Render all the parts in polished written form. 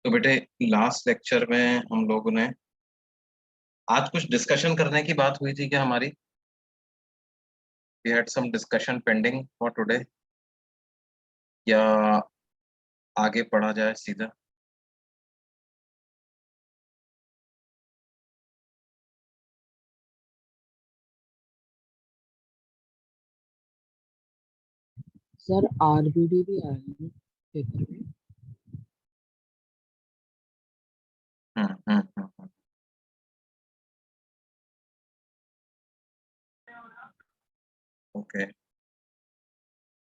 तो बेटे, last lecture में हम लोगों ने आज कुछ डिस्कशन करने की बात हुई थी क्या हमारी? We had some discussion pending for today, या आगे पढ़ा जाए सीधा? सर आरबीडी भी आ रही है पेपर में। हम्म। ओके।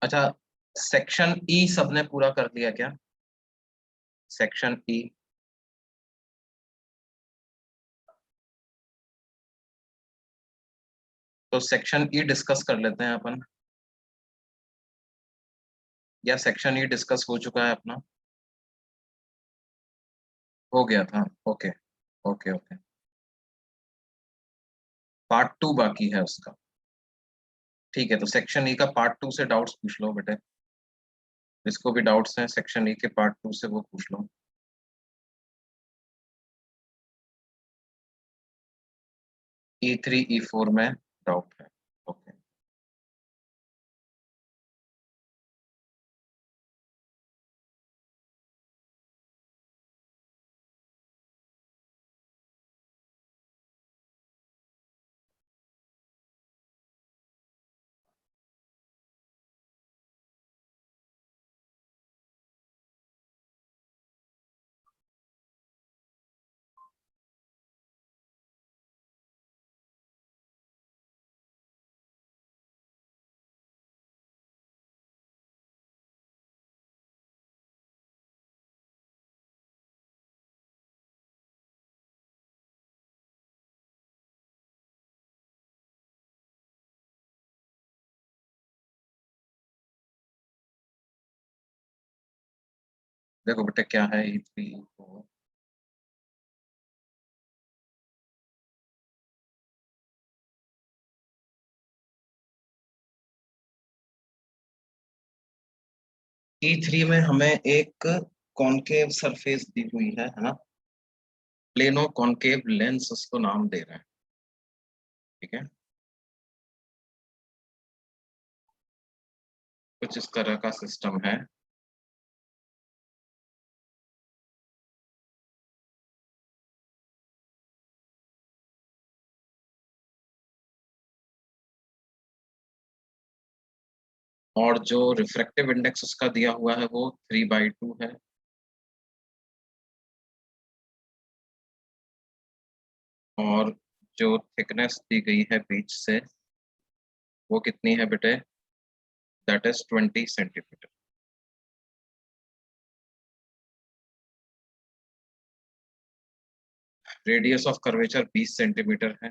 अच्छा, सेक्शन ई सबने पूरा कर लिया क्या? Section E. तो सेक्शन ई डिस्कस कर लेते हैं अपन, या सेक्शन ई डिस्कस हो चुका है अपना? हो गया था। Okay okay okay. Part two बाकी है उसका। ठीक है, तो सेक्शन ई का पार्ट टू से डाउट्स पूछ लो बेटे। जिसको भी डाउट्स हैं सेक्शन ई के पार्ट टू से वो पूछ लो। E3 E4 में डाउट है। ओके। देखो बेटा, क्या है E3 E4? E3 में हमें एक कॉनकेव सरफेस दी हुई है ना? प्लेनो कॉनकेव लेंस उसको नाम दे रहे हैं। ठीक है, कुछ इस तरह का सिस्टम है। और जो रिफ्रैक्टिव इंडेक्स उसका दिया हुआ है वो 3/2 है। और जो थिकनेस दी गई है बीच से, वो कितनी है बेटे? That is 20 centimetre. Radius of curvature 20 centimetre है।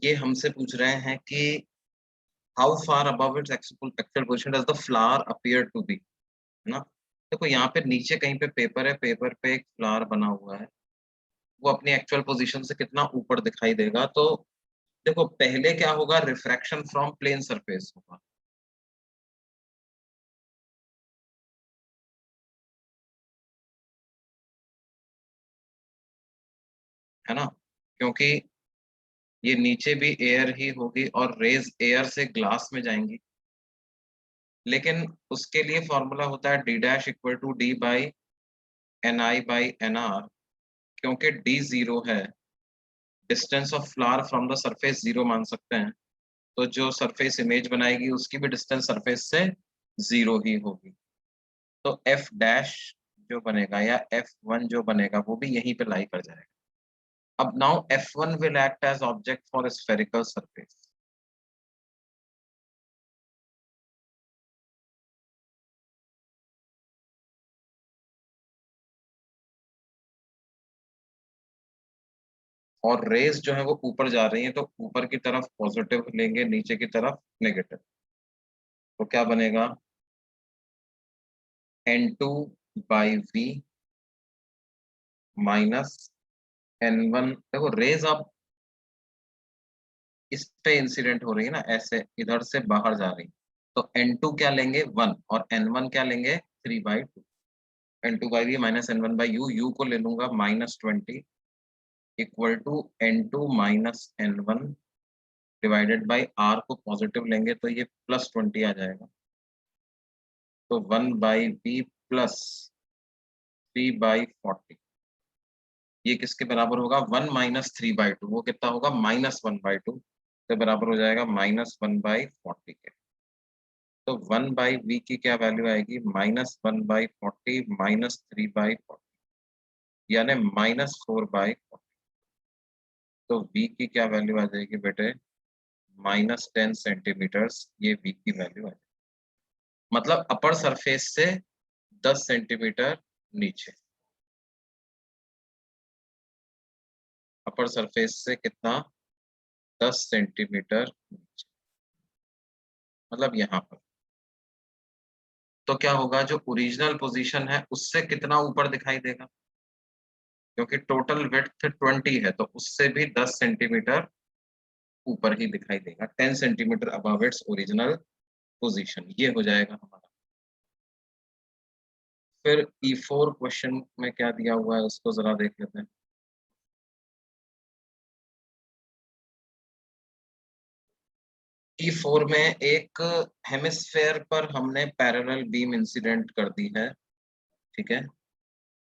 ये हमसे पूछ रहे हैं कि how far above its actual position does the flower appear to be, है ना? देखो, यहाँ पे नीचे कहीं पे पेपर है, पेपर पे एक फ्लावर बना हुआ है। वो अपनी एक्चुअल पोजीशन से कितना ऊपर दिखाई देगा? तो देखो, पहले क्या होगा? रिफ्रैक्शन फ्रॉम प्लेन सरफेस होगा, है ना? क्योंकि ये नीचे भी एयर ही होगी और रेज एयर से ग्लास में जाएंगी। लेकिन उसके लिए फॉर्मूला होता है D'=NI/NR। क्योंकि D जीरो है, distance of flower from the surface zero मान सकते हैं। तो जो सरफेस इमेज बनाएगी उसकी भी डिस्टेंस सरफेस से जीरो ही होगी। तो F डैश जो बनेगा या F1 जो बनेगा वो भी यहीं पे लाई कर जाएगा। अब now F1 will act as object for spherical surface. और रेज जो है वो ऊपर जा रही है, तो ऊपर की तरफ पॉजिटिव लेंगे, नीचे की तरफ नेगेटिव। तो क्या बनेगा? N2/V minus N1। देखो, रेज अब इस पे इंसिडेंट हो रही है ना, ऐसे इधर से बाहर जा रही, तो n2 क्या लेंगे 1 और n1 क्या लेंगे 3/2, n2/v minus n1 by you, you को ले लूंगा -20 equal to n2 minus n1 divided by r को पॉजिटिव लेंगे तो ये +20 आ जाएगा, तो 1/v प्लस 3/40, ये किसके बराबर होगा 1 माइनस 3/2, वो कितना होगा -1/2, तो बराबर हो जाएगा -1/40 के। तो 1/v की क्या वैल्यू आएगी -1/40 माइनस 3/40, यानी -4/40। तो v की क्या वैल्यू आ जाएगी बेटे -10 सेंटीमीटर्स, ये v की वैल्यू है, मतलब अपर सरफेस से 10 सेंटीमीटर नीचे, अपर सरफेस से कितना 10 सेंटीमीटर नीचे, मतलब यहाँ पर। तो क्या होगा जो ओरिजिनल पोजीशन है उससे कितना ऊपर दिखाई देगा, क्योंकि टोटल विड्थ 20 है तो उससे भी 10 सेंटीमीटर ऊपर ही दिखाई देगा, 10 centimetre above its original position, ये हो जाएगा हमारा। फिर E4 क्वेश्चन में क्या दिया हुआ है उसको जरा देख लेते हैं। E4 में एक हेमिस्फेयर पर हमने पैरेलल बीम इंसिडेंट कर दी है, ठीक है,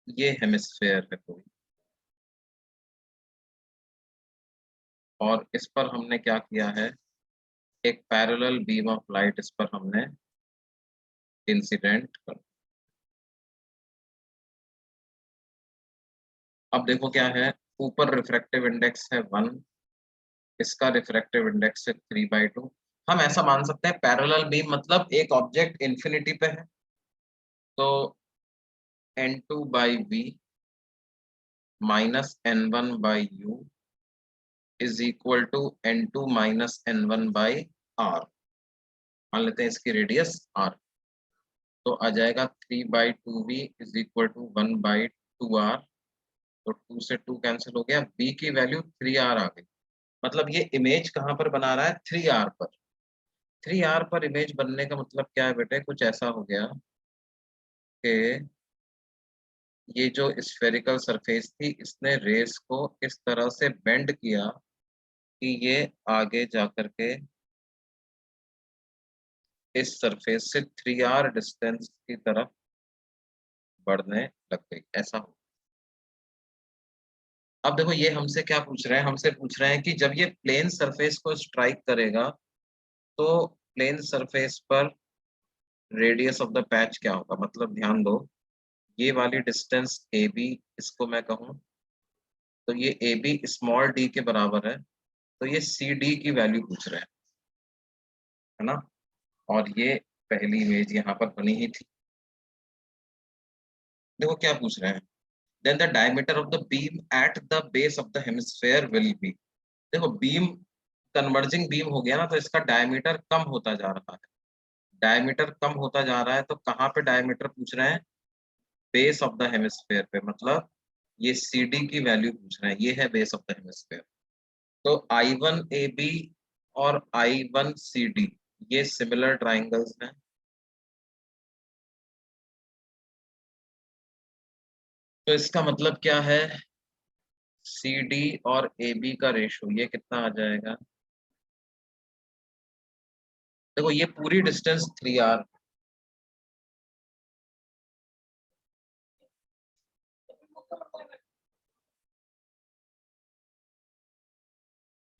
ये हेमिस्फेयर है कोई, और इस पर हमने क्या किया है, एक पैरेलल बीम ऑफ लाइट इस पर हमने इंसिडेंट कर। अब देखो क्या है, ऊपर रिफ्रैक्टिव इंडेक्स है 1, इसका रिफ्रैक्टिव इंडेक्स है 3/2। हम ऐसा मान सकते हैं पैरेलल बीम मतलब एक ऑब्जेक्ट इंफिनिटी पे है, तो n2/v minus n1/u is equal to n2 minus n1/r। मान लेते हैं इसकी रेडियस r, तो आ जाएगा 3/2v is equal to 1/2r, तो 2 से 2 कैंसिल हो गया, v की वैल्यू 3r आ गई। मतलब ये इमेज कहाँ पर बना रहा है 3r पर, 3r पर इमेज बनने का मतलब क्या है बेटे, कुछ ऐसा हो गया कि ये जो स्फेरिकल सरफेस थी इसने रेस को इस तरह से बेंड किया कि ये आगे जा करके इस सरफेस से 3r डिस्टेंस की तरफ बढ़ने लग गई, ऐसा हो। अब देखो ये हमसे क्या पूछ रहे हैं, हमसे पूछ रहे हैं कि जब ये प्लेन सरफेस को स्ट्राइक करेगा तो प्लेन सरफेस पर रेडियस ऑफ द पैच क्या होगा, मतलब ध्यान दो, ये वाली डिस्टेंस ए बी इसको मैं कहूँ, तो ये ए बी स्मॉल डी के बराबर है, तो ये सी डी की वैल्यू पूछ रहे हैं, है ना, और ये पहली इमेज यहाँ पर बनी ही थी। देखो क्या पूछ रहे हैं, then the diameter of the beam at the base of the hemisphere will be. देखो बीम कन्वर्जिंग बीम हो गया ना, तो इसका डायमीटर कम होता जा रहा है, डायमीटर कम होता जा रहा है, तो कहाँ पे डायमीटर पूछ रहे हैं, बेस ऑफ द हेमिस्फेयर पे, मतलब ये सी डी की वैल्यू पूछ रहे हैं, ये है बेस ऑफ द हेमिस्फेयर। तो I1AB और I1CD ये सिमिलर ट्राइंगल्स हैं, तो इसका मतलब क्या है, सी डी और ए बी का रेशो ये कितना आ जाएगा, देखो ये पूरी डिस्टेंस 3r,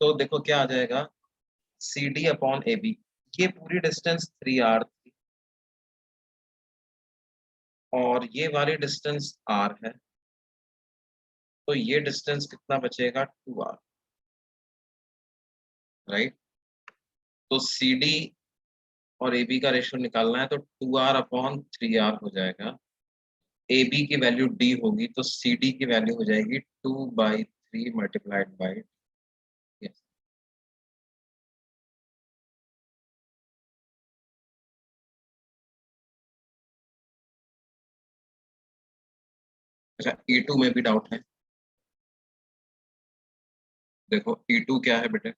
तो देखो क्या आ जाएगा C D upon A B, ये पूरी डिस्टेंस 3r थी और ये वाली डिस्टेंस r है, तो ये डिस्टेंस कितना बचेगा 2r, राइट। तो सी डी और ए बी का रेशो निकालना है, तो 2r अपॉन 3r हो जाएगा, ए बी की वैल्यू डी होगी तो सी डी की वैल्यू हो जाएगी 2/3 मल्टीप्लाइड बाई, अच्छा E2 में भी डाउट है, देखो E2 क्या है बेटे,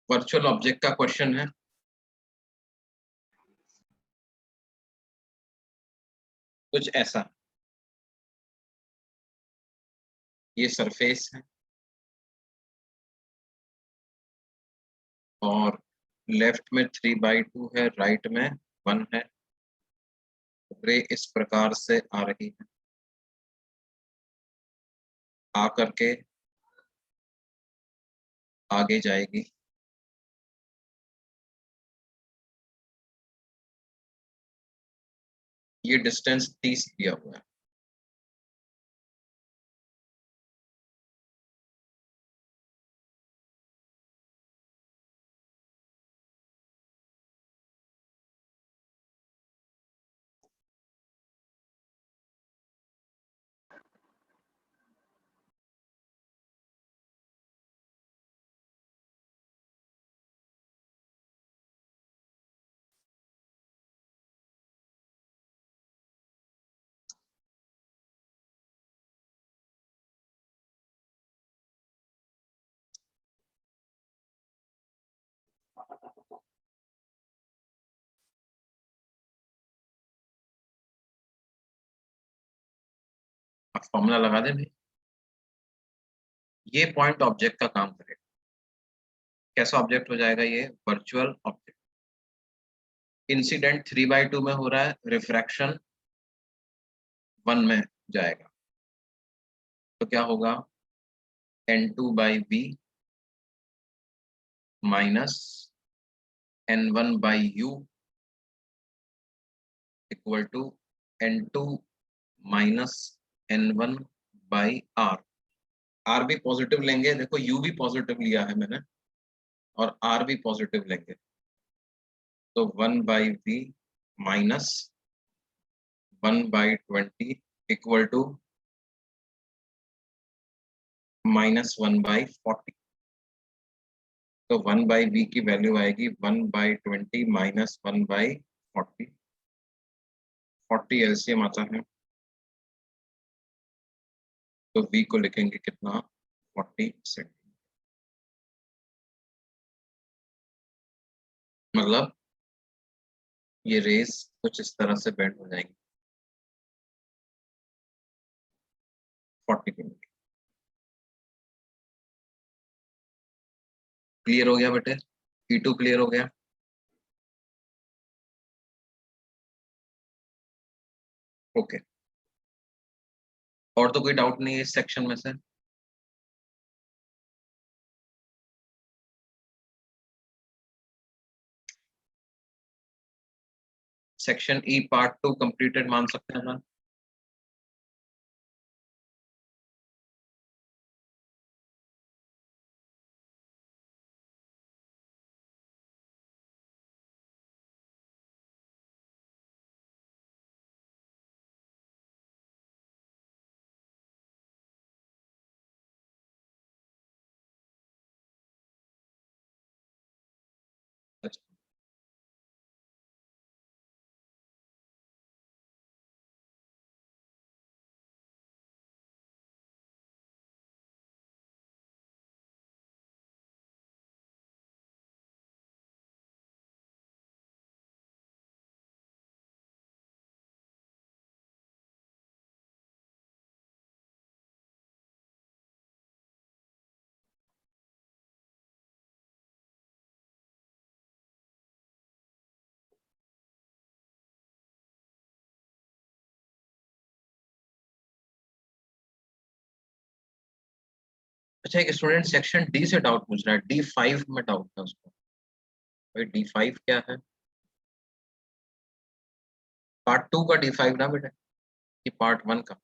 वर्चुअल ऑब्जेक्ट का क्वेश्चन है। कुछ ऐसा, ये सरफेस है और लेफ्ट में 3/2 है, राइट में 1 है। रे इस प्रकार से आ रही है, आ करके आगे जाएगी। ये डिस्टेंस 30 दिया हुआ है। अब फॉर्मूला लगा दें भाई। ये पॉइंट ऑब्जेक्ट का काम करेगा। कैसा ऑब्जेक्ट हो जाएगा ये? Virtual object. इंसिडेंट 3/2 में हो रहा है, रिफ्रैक्शन 1 में जाएगा, तो क्या होगा? n2/v minus n1/u equal to n2 minus n1/r। r भी पॉजिटिव लेंगे, देखो u भी पॉजिटिव लिया है मैंने, और r भी पॉजिटिव लेंगे, तो 1/v माइनस 1/20 इक्वल टू -1/40। तो 1/v की वैल्यू आएगी 1/20 माइनस 1/40। 40 एलसीएम आता है, तो v को लिखेंगे कितना? 40 सेंटीमीटर। मतलब ये रेस कुछ इस तरह से बेंड हो जाएंगी 40 किलोमीटर। क्लियर हो गया बेटे? E2 क्लियर हो गया? ओके। और तो कोई डाउट नहीं है इस सेक्शन में से? सेक्शन ई पार्ट 2 कंप्लीटेड मान सकते हैं ना? अच्छा, अच्छा, एक स्टूडेंट सेक्शन डी से डाउट पूछ रहा है, D5 में डाउट है उसको। भाई D5 क्या है? पार्ट 2 का D5 ना बेटा, ये पार्ट 1 का।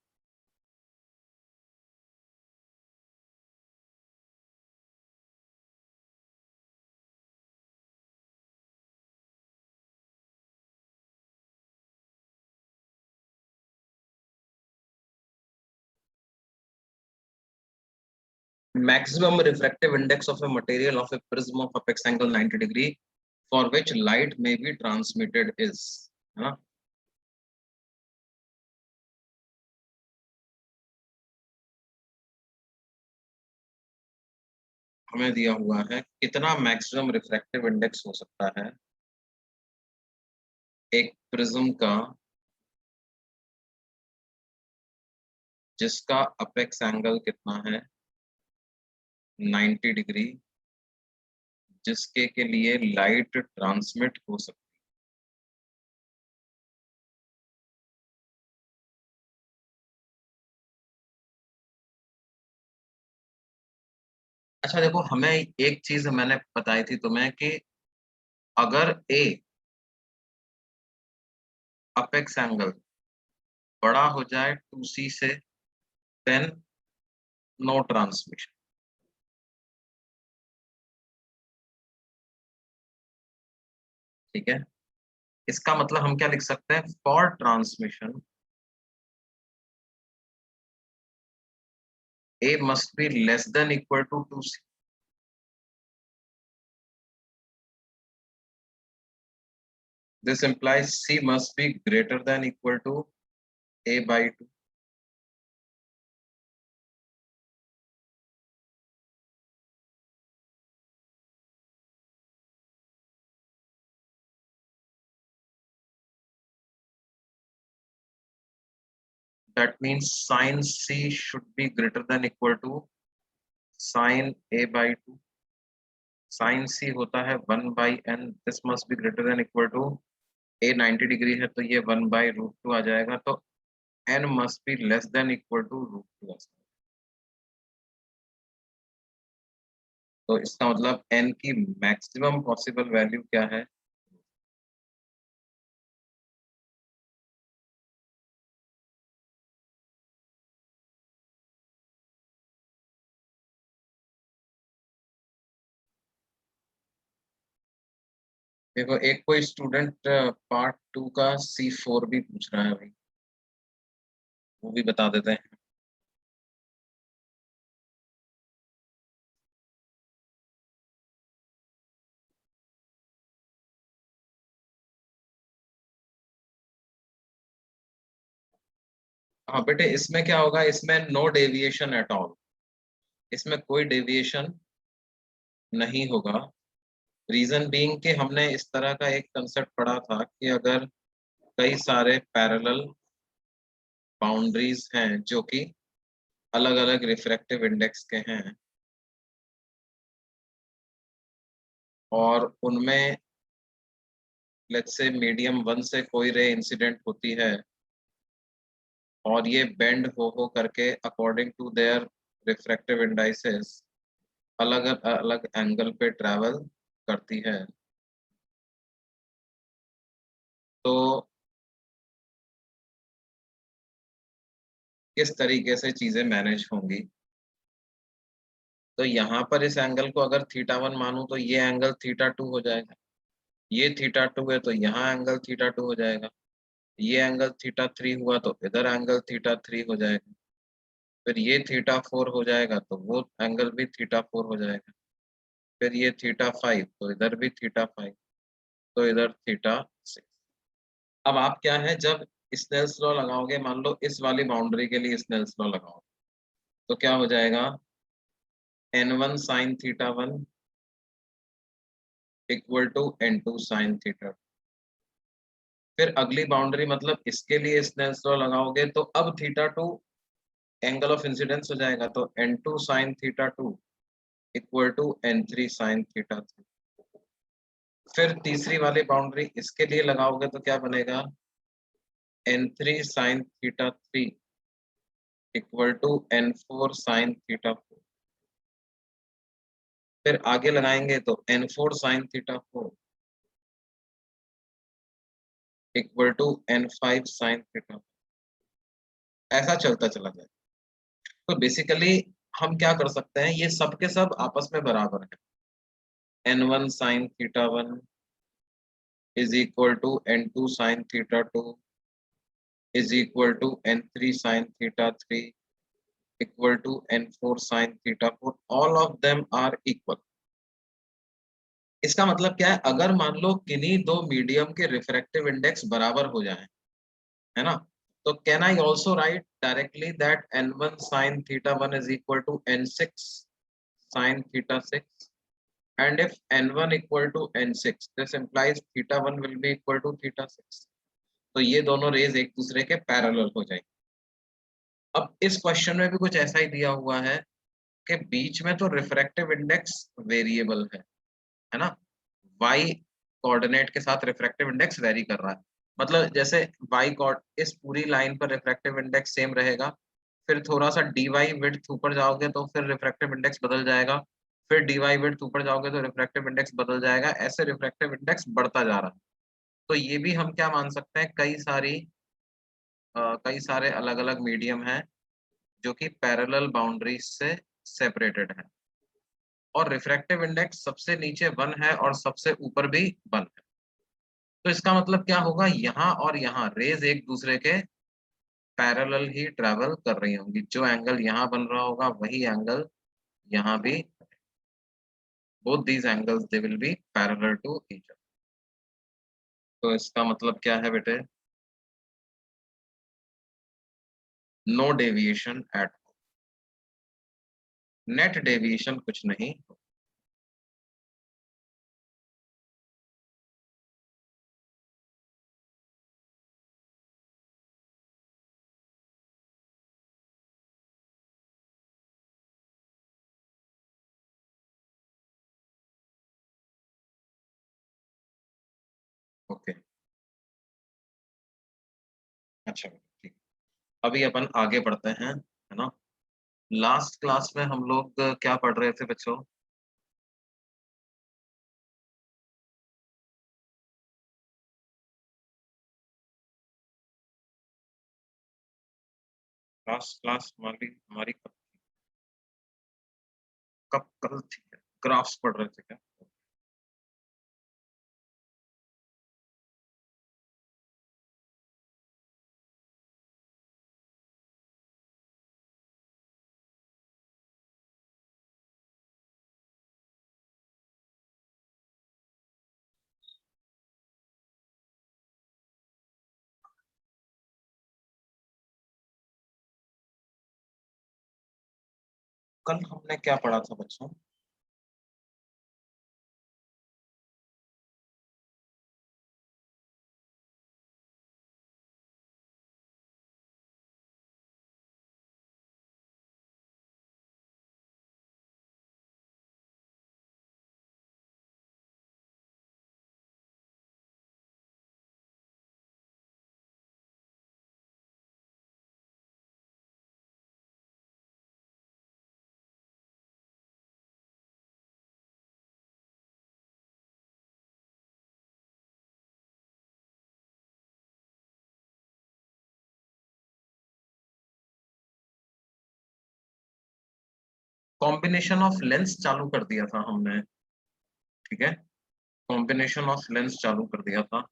Maximum refractive index of a material of a prism of apex angle 90 degree for which light may be transmitted is, है ना? हमें दिया हुआ है कितना मैक्सिमम रिफ्रैक्टिव इंडेक्स हो सकता है एक प्रिज्म का जिसका अपेक्स एंगल कितना है 90 डिग्री, जिसके के लिए लाइट ट्रांसमिट हो सकती है। अच्छा देखो, हमें एक चीज मैंने बताई थी तुम्हें कि अगर ए अपेक्स एंगल बड़ा हो जाए 2c से, देन नो ट्रांसमिशन। ठीक है, इसका मतलब हम क्या लिख सकते हैं, for transmission A must be less than equal to 2c। This implies c must be greater than equal to a by 2। That means sin c should be greater than equal to sin a by 2। sin c होता है 1 by n, this must be greater than equal to a 90 degree है तो ये 1 by √2 आ जाएगा, तो n must be less than equal to √2। तो इसका मतलब n की मैक्सिमम पॉसिबल वैल्यू क्या है, देखो एक कोई स्टूडेंट पार्ट 2 का C4 भी पूछ रहा है भाई, वो भी बता देते हैं। हाँ बेटे, इसमें क्या होगा, इसमें नो डेविएशन एट ऑल, इसमें कोई डेविएशन नहीं होगा। रीजन बीइंग कि हमने इस तरह का एक कंसेप्ट पढ़ा था कि अगर कई सारे पैरेलल बाउंड्रीज हैं जो कि अलग अलग रिफ्रैक्टिव इंडेक्स के हैं और उनमें लेट्स से मीडियम 1 से कोई रे इंसिडेंट होती है और ये बेंड हो करके according to their refractive indices अलग अलग एंगल पे ट्रैवल करती है, तो किस तरीके से चीजें मैनेज होंगी। तो यहाँ पर इस एंगल को अगर θ1 मानूं तो ये एंगल θ2 हो जाएगा, ये θ2 है तो यहाँ एंगल θ2 हो जाएगा, ये एंगल θ3 हुआ तो इधर एंगल θ3 हो जाएगा, फिर ये θ4 हो जाएगा तो वो एंगल भी θ4 हो जाएगा, फिर ये θ5 तो इधर भी θ5, तो इधर θ6। अब आप क्या है, जब स्नेल्स लॉ लगाओगे, मान लो इस वाली बाउंड्री के लिए स्नेल्स लॉ लगाओ, तो क्या हो जाएगा, n1 sin θ1 equal to n2 sin θ2। फिर अगली बाउंड्री मतलब इसके लिए स्नेल्स लॉ लगाओगे तो अब θ2 एंगल ऑफ इंसिडेंस हो जाएगा, तो n2 sin θ2 equal to n3 sin θ3। फिर तीसरी वाली बाउंड्री इसके लिए लगाओगे तो क्या बनेगा, n3 sin θ3 equal to n4 sin θ4। फिर आगे लगाएंगे तो n4 sin θ4 equal to n5 sin θ4। ऐसा चलता चला जाए। तो बेसिकली हम क्या कर सकते हैं, ये सब के सब आपस में बराबर है, n1 sin θ1 is equal to n2 sin θ2 is equal to n3 sin θ3 equal to n4 sin θ4, all of them are equal। इसका मतलब क्या है, अगर मान लो किन्हीं दो मीडियम के रिफ्रैक्टिव इंडेक्स बराबर हो जाएं, है ना, तो can I also right directly that n1 sin θ1 is equal to n6 sin theta 6, and if n1 equal to n6, this implies theta 1 will be equal to theta 6. तो ये दोनों रेज एक दूसरे के पैरेलल हो जाएंगे। अब इस क्वेश्चन में भी कुछ ऐसा ही दिया हुआ है कि बीच में तो रिफ्रैक्टिव इंडेक्स वेरिएबल है ना, y कोऑर्डिनेट के साथ रिफ्रैक्टिव इंडेक्स वेरी कर रहा है, मतलब जैसे y कोऑर्ड इस पूरी लाइन पर रिफ्रैक्टिव इंडेक्स सेम रहेगा, फिर थोड़ा सा dy विड्थ ऊपर जाओगे तो फिर रिफ्रैक्टिव इंडेक्स बदल जाएगा, फिर dy विड्थ ऊपर जाओगे तो रिफ्रैक्टिव इंडेक्स बदल जाएगा, ऐसे रिफ्रैक्टिव इंडेक्स बढ़ता जा रहा है। तो ये भी हम क्या मान सकते हैं, कई सारे अलग अलग मीडियम हैं जो कि पैरेलल बाउंड्रीज से सेपरेटेड है, और रिफ्रैक्टिव इंडेक्स सबसे नीचे 1 है और सबसे ऊपर भी 1 है। तो इसका मतलब क्या होगा, यहाँ और यहाँ रेज एक दूसरे के पैरेलल ही ट्रेवल कर रही होंगी, जो एंगल यहाँ बन रहा होगा वही एंगल यहाँ भी, both these angles they will be parallel to each other. तो इसका मतलब क्या है बेटे, no deviation at, net deviation कुछ नहीं। ओके, अच्छा ठीक, अभी अपन आगे बढ़ते हैं, है ना। लास्ट क्लास में हम लोग क्या पढ़ रहे थे बच्चों, लास्ट क्लास हमारी हमारी कब कल थी, ग्राफ्स पढ़ रहे थे क्या। कल हमने क्या पढ़ा था बच्चों, कॉम्बिनेशन ऑफ लेंस चालू कर दिया था हमने, ठीक है, कॉम्बिनेशन ऑफ लेंस चालू कर दिया था।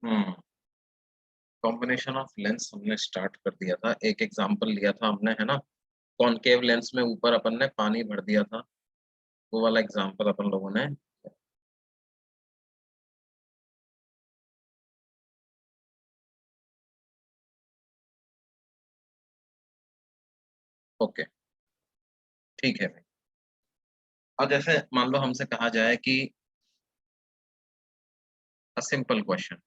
हम्म, कॉम्बिनेशन ऑफ लेंस हमने स्टार्ट कर दिया था, एक एग्जांपल लिया था हमने, है ना, कॉनकेव लेंस में ऊपर अपन ने पानी भर दिया था, वो वाला एग्जांपल अपन लोगों ने। ओके, ठीक है भाई। और जैसे मान लो हमसे कहा जाए कि a simple question,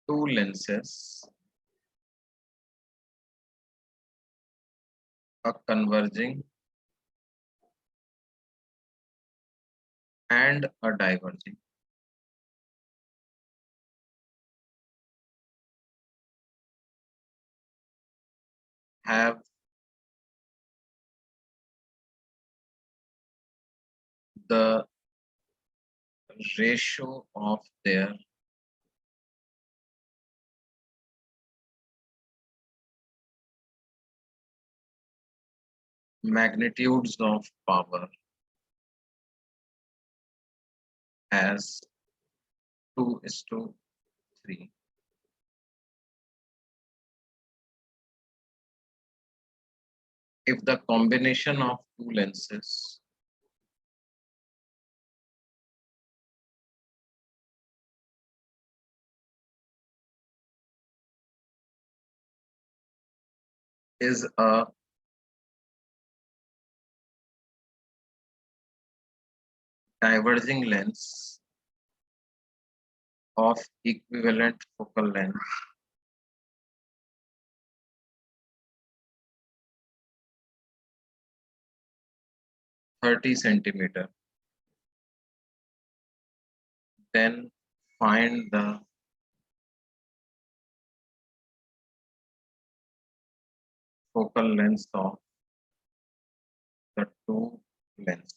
two lenses are converging and a diverging have the ratio of their magnitudes of power as 2:3, if the combination of two lenses is a diverging lens of equivalent focal length, centimeter, then find the focal length of the two lenses.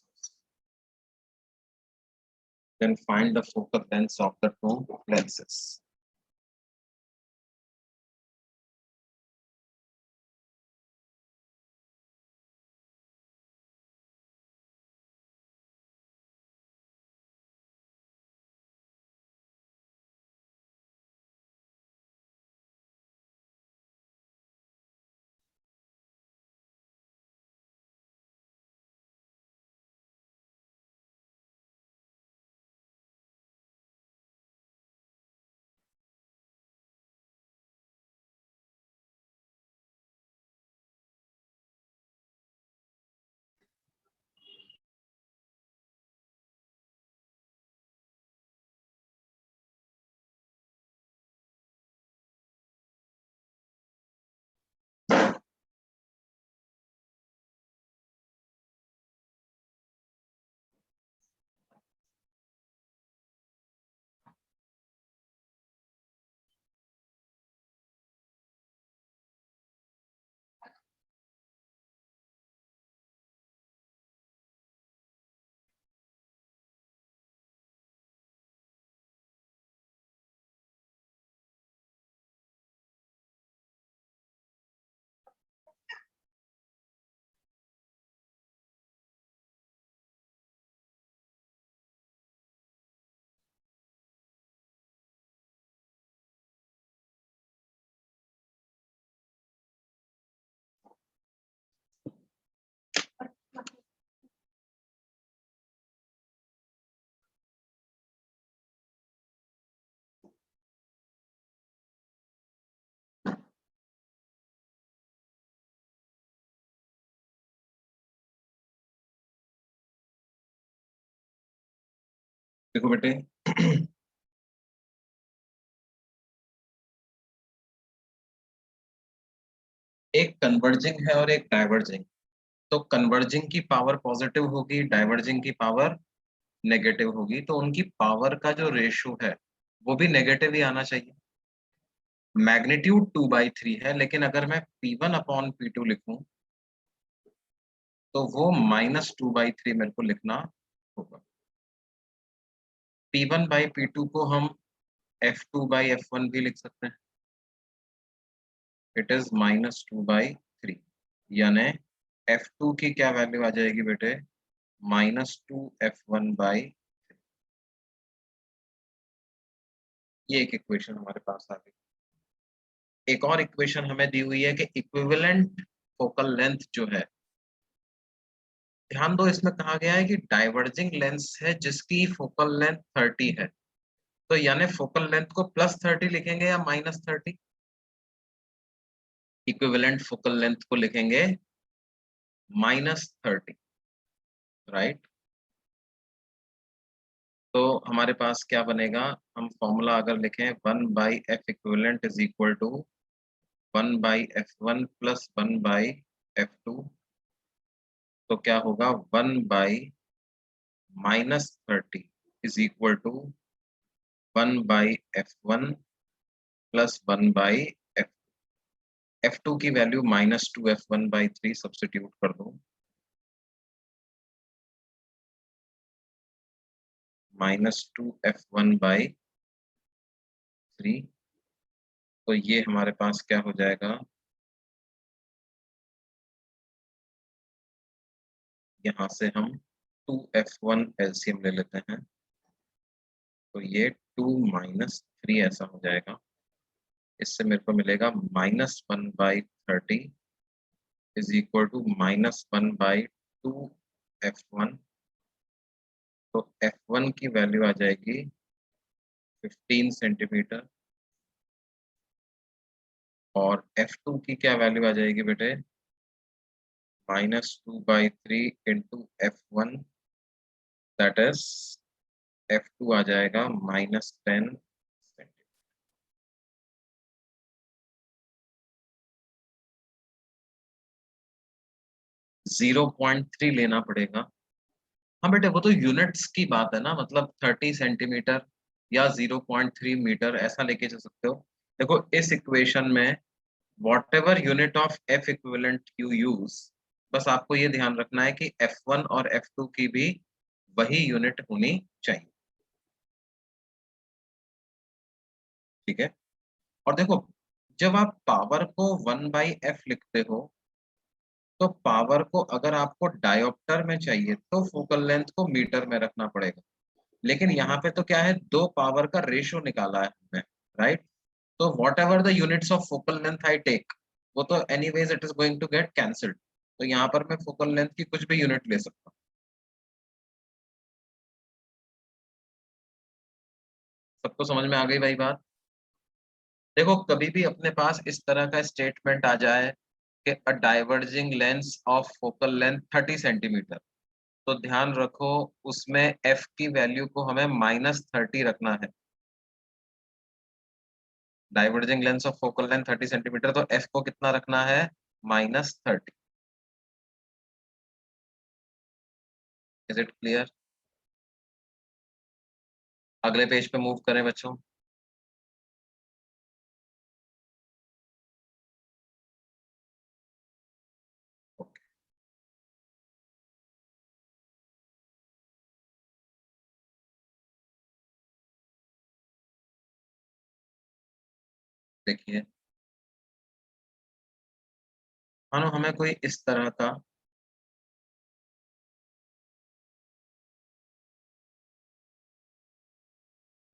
Then find the focal length of the two lenses. देखो बेटे, एक converging है और एक diverging. तो converging की power positive होगी, diverging की पावर नेगेटिव होगी, तो उनकी पावर का जो रेशियो है वो भी नेगेटिव ही आना चाहिए। मैग्नीट्यूड 2/3 है, लेकिन अगर मैं P1 अपॉन P2 लिखूं तो वो -2/3 मेरे को लिखना होगा। P1/P2 को हम F2/F1 भी लिख सकते हैं। इट इज -2/3, यानी F2 की क्या वैल्यू आ जाएगी बेटे? -2F1/3। ये एक इक्वेशन हमारे पास आ गई। एक और इक्वेशन हमें दी हुई है कि इक्विवेलेंट फोकल लेंथ जो है, ध्यान दो इसमें कहा गया है कि डाइवर्जिंग लेंस है जिसकी फोकल लेंथ 30 है। तो यानी फोकल लेंथ को +30 लिखेंगे या -30? इक्विवेलेंट फोकल लेंथ को लिखेंगे -30, राइट। तो हमारे पास क्या बनेगा? हम फॉर्मूला अगर लिखें 1/F equivalent is equal to 1/F1 plus 1/F2, तो क्या होगा? 1/-30 is equal to 1/F1 plus 1/F। F2 की वैल्यू -2F1/3 सब्स्टिट्यूट कर दो, -2F1/3। तो ये हमारे पास क्या हो जाएगा? यहाँ से हम 2F1 एलसीएम ले लेते हैं, तो ये 2 - 3 ऐसा हो जाएगा। इससे मेरे को मिलेगा -1/30 इज इक्वल टू -1/2 f1। तो f1 की वैल्यू आ जाएगी 15 सेंटीमीटर और f2 की क्या वैल्यू आ जाएगी बेटे, -2/3 into f1, that is f2 आ जाएगा -10 सेंटीमीटर। 0.3 लेना पड़ेगा। हाँ बेटे, वो तो यूनिट्स की बात है ना, मतलब 30 सेंटीमीटर या 0.3 मीटर ऐसा लेके चल सकते हो। देखो इस इक्वेशन में what ever unit of F equivalent you use, बस आपको ये ध्यान रखना है कि F1 और F2 की भी वही यूनिट होनी चाहिए। ठीक है। और देखो, जब आप पावर को 1/f लिखते हो, तो पावर को अगर आपको डायोप्टर में चाहिए तो फोकल लेंथ को मीटर में रखना पड़ेगा। लेकिन यहाँ पे तो क्या है, दो पावर का रेशो निकाला है हमने, राइट। तो whatever the units of focal length I take, वो तो anyways it is going to get cancelled. तो यहाँ पर मैं फोकल लेंथ की कुछ भी यूनिट ले सकता हूँ। सबको समझ में आ गई भाई बात। देखो कभी भी अपने पास इस तरह का स्टेटमेंट आ जाए कि अ diverging lens of focal length 30 centimetre, तो ध्यान रखो उसमें f की वैल्यू को हमें -30 रखना है। Diverging lens of focal length 30 centimetre, तो f को कितना रखना है, -30। Is it clear? अगले पेज पे मूव करें बच्चों। देखिए, मानो हमें कोई इस तरह का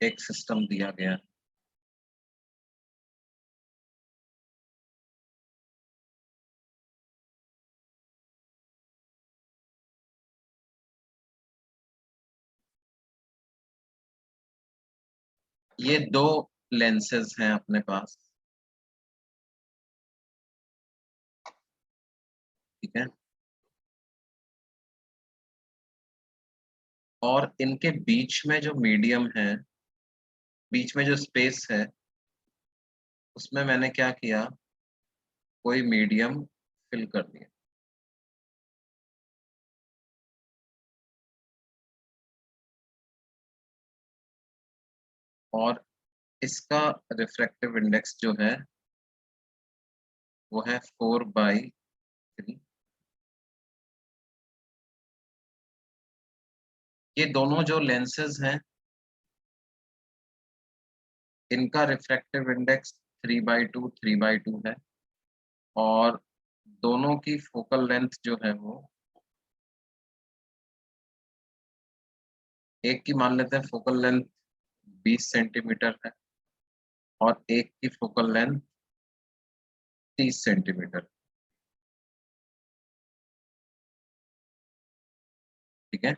एक सिस्टम दिया गया है। ये दो लेंसेज हैं अपने पास, ठीक है। और इनके बीच में जो मीडियम है, बीच में जो स्पेस है, उसमें मैंने क्या किया, कोई मीडियम फिल कर दिया। और इसका रिफ्रैक्टिव इंडेक्स जो है वो है 4/3। ये दोनों जो लेंसेज हैं, इनका रिफ्रैक्टिव इंडेक्स 3/2 है। और दोनों की फोकल लेंथ जो है वो, एक की मान लेते हैं फोकल लेंथ 20 सेंटीमीटर है और एक की फोकल लेंथ 30 सेंटीमीटर। ठीक है।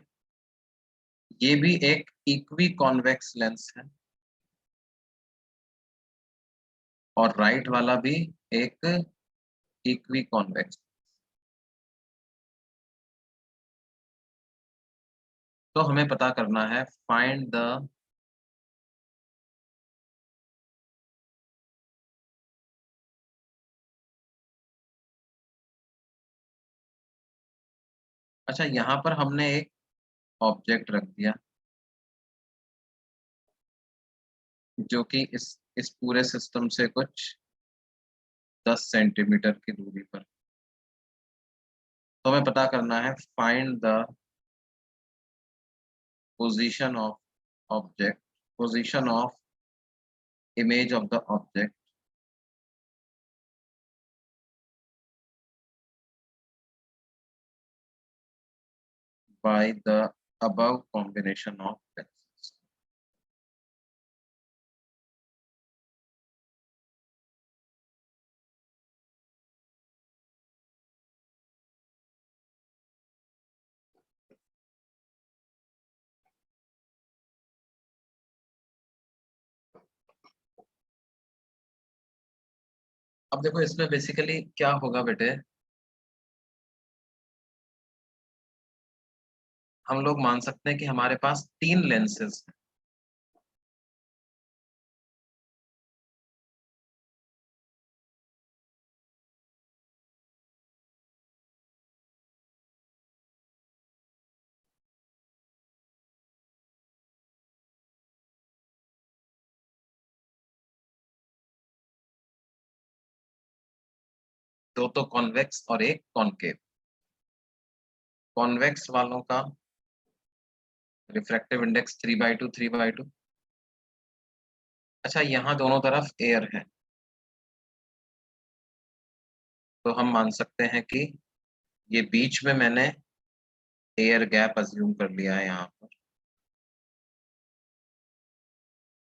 ये भी एक इक्वी कॉन्वेक्स लेंस है और राइट वाला भी एक इक्वी कॉन्वेक्स। तो हमें पता करना है, फाइंड द, अच्छा यहाँ पर हमने एक ऑब्जेक्ट रख दिया जो कि इस पूरे सिस्टम से कुछ 10 सेंटीमीटर की दूरी पर। तो हमें पता करना है, find the position of object, position of image of the object by the above combination of lenses। अब देखो इसमें बेसिकली क्या होगा बेटे, हम लोग मान सकते हैं कि हमारे पास 3 लेंसेज हैं। दो तो कॉन्वेक्स और एक कॉनकेव। कॉन्वेक्स वालों का रिफ्रैक्टिव इंडेक्स 3/2 3/2। अच्छा, यहाँ दोनों तरफ एयर है, तो हम मान सकते हैं कि ये बीच में मैंने एयर गैप अज्यूम कर लिया है। यहाँ पर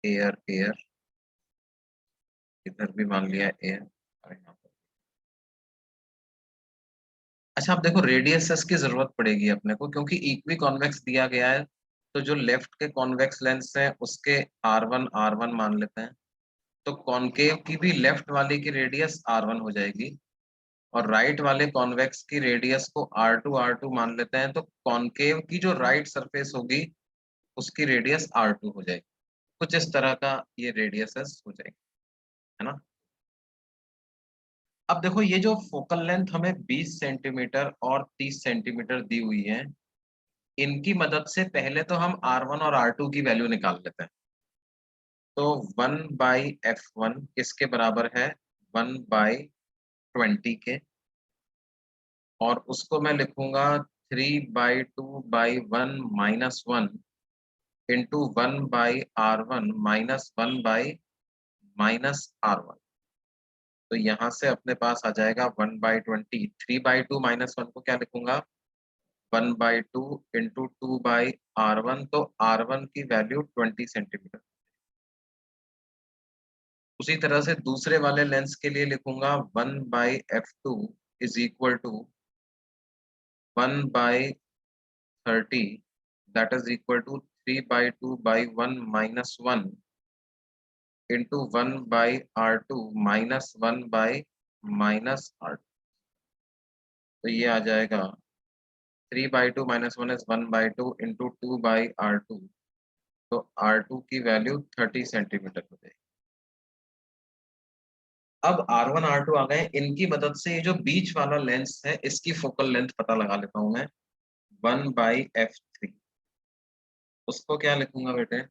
एयर एयर, इधर भी मान लिया एयर, और यहाँ पर। अच्छा, अब देखो रेडियसेस की जरूरत पड़ेगी अपने को, क्योंकि इक्वी कॉन्वेक्स दिया गया है, तो जो लेफ्ट के कॉन्वेक्स लेंस है उसके R1 मान लेते हैं, तो कॉनकेव की भी लेफ्ट वाले की रेडियस R1 हो जाएगी, और राइट वाले कॉन्वेक्स की रेडियस को R2 मान लेते हैं, तो कॉनकेव की जो राइट सरफेस होगी उसकी रेडियस R2 हो जाएगी। कुछ इस तरह का ये रेडियसेस हो जाएगी, है ना। अब देखो ये जो फोकल लेंथ हमें 20 सेंटीमीटर और 30 सेंटीमीटर दी हुई है, इनकी मदद से पहले तो हम R1 और R2 की वैल्यू निकाल लेते हैं। तो 1/f1 किसके बराबर है, 1/20 के, और उसको मैं लिखूंगा 3/2/1 -1 इंटू 1/R1 -1/-R1। तो यहाँ से अपने पास आ जाएगा 1/20। 3/2 -1 को क्या लिखूंगा, 1/2 इंटू 2/R1, तो R1 की वैल्यू 20 सेंटीमीटर। उसी तरह से दूसरे वाले लेंस के लिए लिखूंगा 1/f2 is equal to 1/30, that is equal to 3/2/1 -1 into 1/R2 -1/-R2। तो ये आ जाएगा 3/2 -1 इज 1/2 इंटू 2/R2, तो R2 की वैल्यू 30 सेंटीमीटर हो जाएगी। अब R1 R2 आ गए, इनकी मदद से ये जो बीच वाला लेंस है इसकी फोकल लेंथ पता लगा लेता हूं मैं। 1/f3, उसको क्या लिखूंगा बेटे,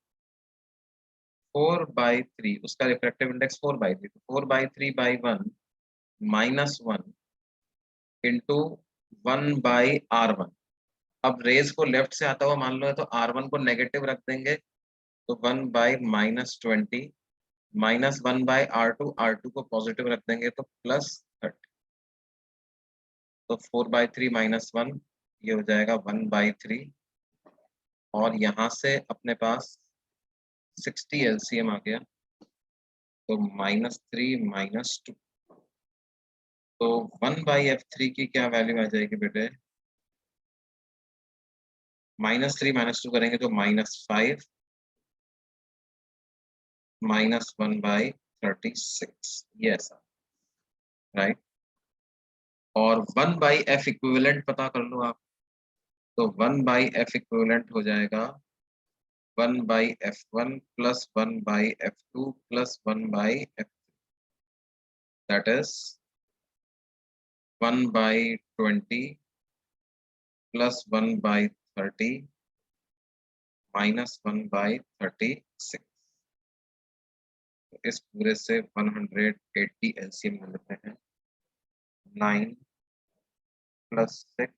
4/3, उसका रिफ्रैक्टिव इंडेक्स 4/3, 4/3/1 -1 इंटू 1/R1। अब रेज को लेफ्ट से आता हुआ मान लो है, तो R1 को नेगेटिव रख देंगे, तो 1/-20 -1/R2, R2 को पॉजिटिव रख देंगे तो +30। तो 4/3 -1, ये हो जाएगा 1/3, और यहाँ से अपने पास 60 एलसीएम आ गया, तो -3 -2। तो 1/f3 की क्या वैल्यू आ जाएगी बेटे, -3 -2 करेंगे तो -5 -1/36, ये ऐसा, राइट। और 1/f इक्विवेलेंट पता कर लो आप, तो 1/f इक्विवेलेंट हो जाएगा 1/f1 plus 1/f2 plus 1/f, that is 1/20 plus 1/30 -1/36। इस पूरे से 180 एलसीएम मिलते हैं। 9 + 6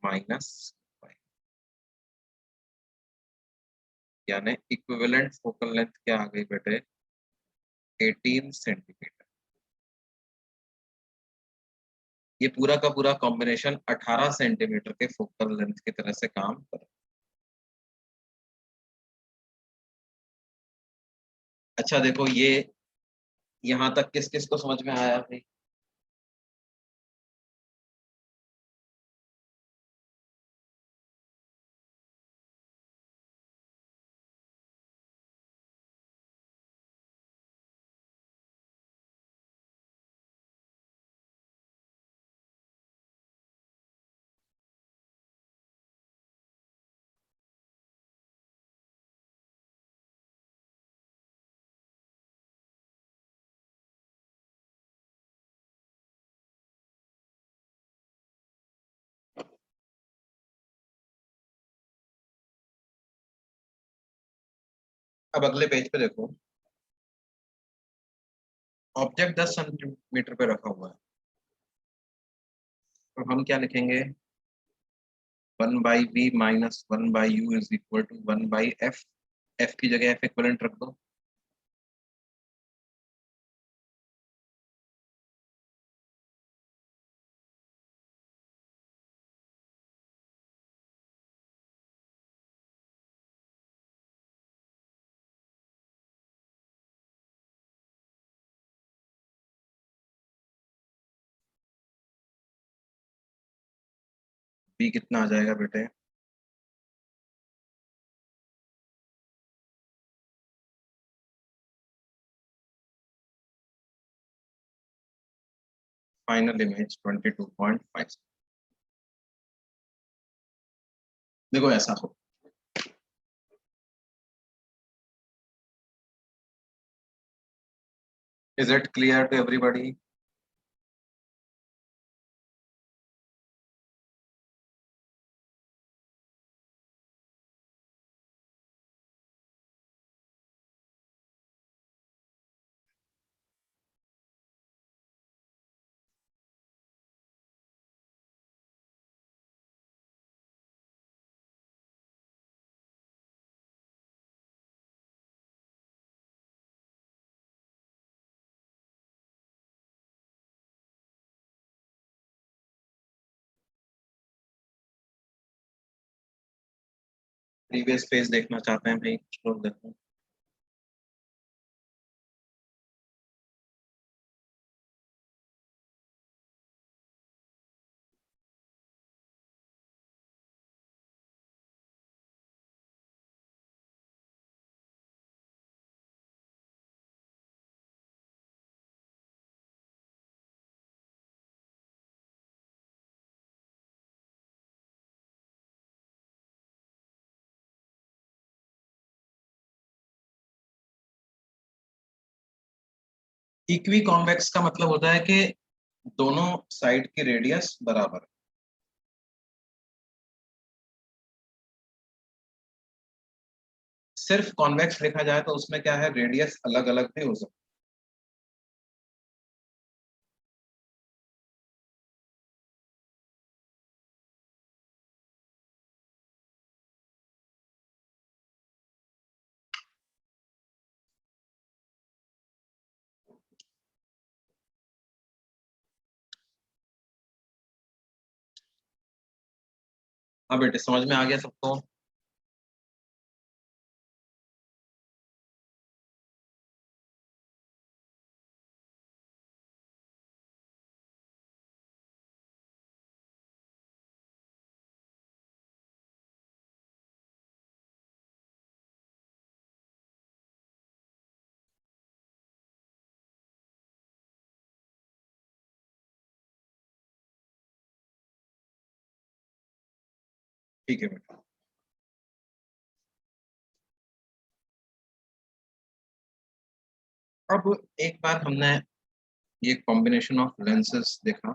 -5, यानी इक्विवेलेंट फोकल लेंथ क्या आ गई बेटे, 18 सेंटीमीटर। ये पूरा का पूरा कॉम्बिनेशन 18 सेंटीमीटर के फोकल लेंथ की तरह से काम कर। अच्छा देखो, ये यहाँ तक किस किस को समझ में आया भाई। अब अगले पेज पे देखो, ऑब्जेक्ट 10 सेंटीमीटर पे रखा हुआ है, तो हम क्या लिखेंगे, 1/v minus 1/u is equal to 1/f। f की जगह f इक्वलेंट रख दो। b कितना आ जाएगा बेटे, फाइनल इमेज 22.5। देखो ऐसा हो, is it clear to everybody? Previous page देखना चाहते हैं भाई कुछ लोग, देखो। इक्वी कॉन्वेक्स का मतलब होता है कि दोनों साइड की रेडियस बराबर है। सिर्फ कॉन्वेक्स लिखा जाए तो उसमें क्या है, रेडियस अलग अलग भी हो सकती है। हाँ बेटे, समझ में आ गया सबको? ठीक है बेटा। अब एक बार हमने ये कॉम्बिनेशन ऑफ लेंसेज देखा,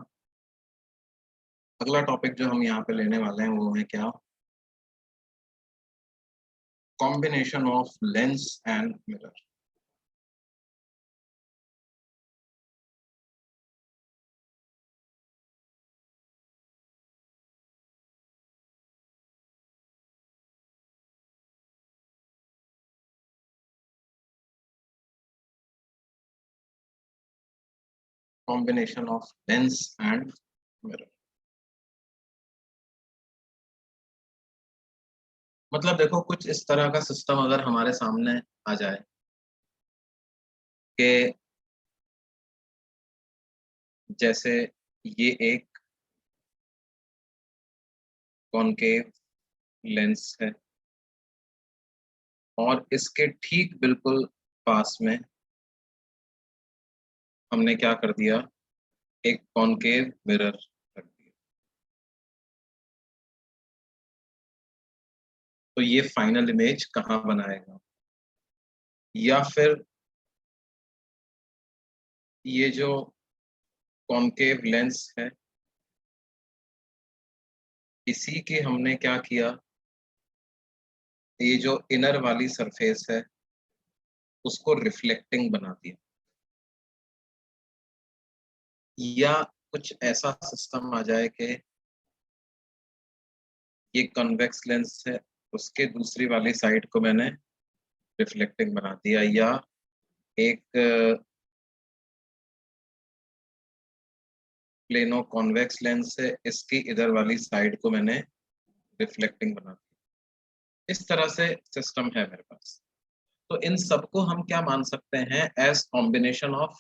अगला टॉपिक जो हम यहाँ पे लेने वाले हैं वो है क्या, combination of lens and mirror. Combination of lens and mirror मतलब देखो, कुछ इस तरह का सिस्टम अगर हमारे सामने आ जाए कि जैसे ये एक कॉनकेव लेंस है और इसके ठीक बिल्कुल पास में हमने क्या कर दिया, एक कॉनकेव मिरर रख दिया, तो ये फाइनल इमेज कहाँ बनाएगा? या फिर ये जो कॉनकेव लेंस है, इसी के हमने क्या किया, ये जो इनर वाली सरफेस है उसको रिफ्लेक्टिंग बना दिया, या कुछ ऐसा सिस्टम आ जाए कि ये कन्वेक्स लेंस है, उसके दूसरी वाली साइड को मैंने रिफ्लेक्टिंग बना दिया, या एक प्लेनो कॉन्वेक्स लेंस है, इसकी इधर वाली साइड को मैंने रिफ्लेक्टिंग बना दिया। इस तरह से सिस्टम है मेरे पास। तो इन सबको हम क्या मान सकते हैं, as combination of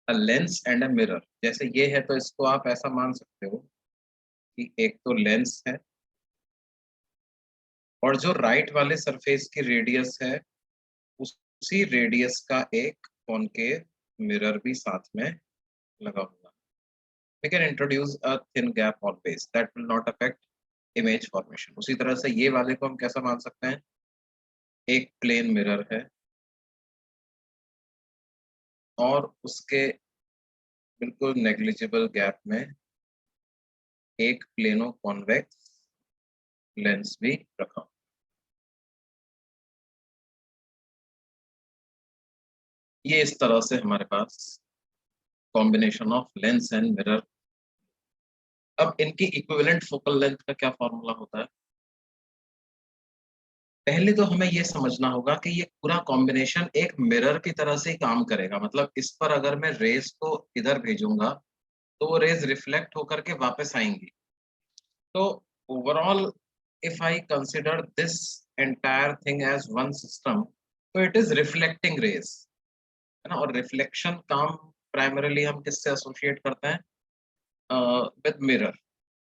a lens and a mirror. जैसे ये है तो इसको आप ऐसा मान सकते हो कि एक तो लेंस है, और जो राइट वाले सरफेस की रेडियस है उसी रेडियस का एक कॉनकेव मिरर भी साथ में लगा हुआ। We can introduce a thin gap always that will not affect image formation। उसी तरह से ये वाले को हम कैसा मान सकते हैं, एक प्लेन मिरर है और उसके बिल्कुल नेग्लिजिबल गैप में एक प्लेनो कॉन्वेक्स लेंस भी रखा। ये इस तरह से हमारे पास combination of lens and mirror. अब इनकी इक्विवेलेंट फोकल लेंथ का क्या फॉर्मूला होता है, पहले तो हमें ये समझना होगा कि ये पूरा कॉम्बिनेशन एक मिरर की तरह से ही काम करेगा। मतलब इस पर अगर मैं रेज को इधर भेजूंगा तो वो रेज रिफ्लेक्ट होकर के वापस आएंगी। तो overall if I consider this entire thing as one system, तो इट इज रिफ्लेक्टिंग रेज, है ना। और रिफ्लेक्शन काम प्राइमरीली हम किससे एसोसिएट करते हैं, विद मिरर।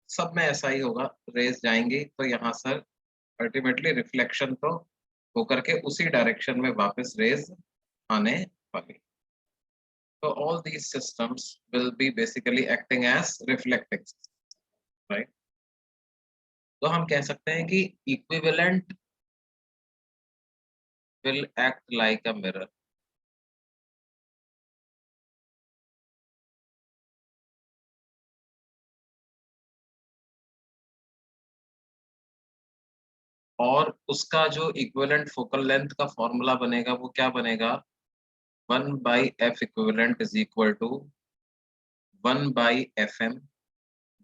सब में ऐसा ही होगा, रेज जाएंगी तो यहाँ सर अल्टीमेटली रिफ्लेक्शन तो होकर के उसी डायरेक्शन में वापस रेज आने वाली। तो all these systems will be basically acting as reflecting systems, right? तो हम कह सकते हैं कि equivalent will act like a mirror। और उसका जो इक्विवेलेंट फोकल लेंथ का फॉर्मूला बनेगा वो क्या बनेगा, 1/f equivalent is equal to 1/fm,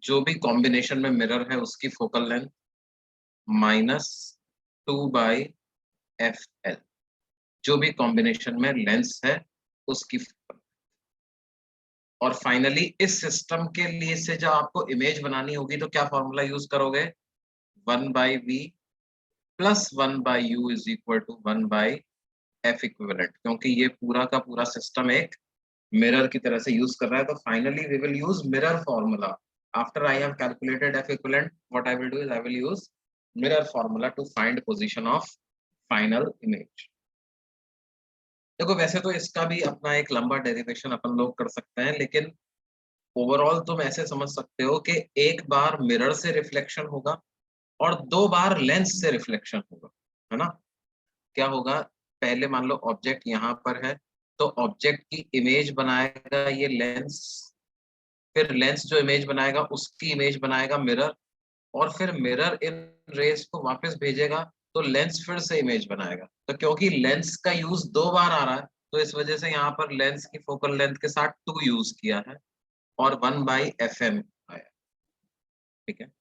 जो भी कॉम्बिनेशन में मिरर है उसकी फोकल लेंथ, माइनस 2/fl, जो भी कॉम्बिनेशन में लेंस है उसकी। और फाइनली इस सिस्टम के लिए से जब आपको इमेज बनानी होगी तो क्या फॉर्मूला यूज करोगे, 1/v plus 1/u is equal to 1/f equivalent, क्योंकि ये पूरा का पूरा सिस्टम एक मिरर की तरह से यूज कर रहा है। तो finally we will use mirror formula. After I have calculated f equivalent, what I will do is I will use mirror formula to find position of final image. देखो वैसे तो इसका भी अपना एक लंबा डेरिवेशन अपन लोग कर सकते हैं, लेकिन ओवरऑल तुम ऐसे समझ सकते हो कि एक बार मिरर से रिफ्लेक्शन होगा और दो बार लेंस से रिफ्लेक्शन होगा, है ना। क्या होगा, पहले मान लो ऑब्जेक्ट यहाँ पर है तो ऑब्जेक्ट की इमेज बनाएगा ये लेंस, फिर लेंस जो इमेज बनाएगा उसकी इमेज बनाएगा मिरर, और फिर मिरर इन रेज को वापस भेजेगा तो लेंस फिर से इमेज बनाएगा। तो क्योंकि लेंस का यूज दो बार आ रहा है तो इस वजह से यहाँ पर लेंस की फोकल लेंथ के साथ 2 यूज किया है और 1/fm आया। ठीक है।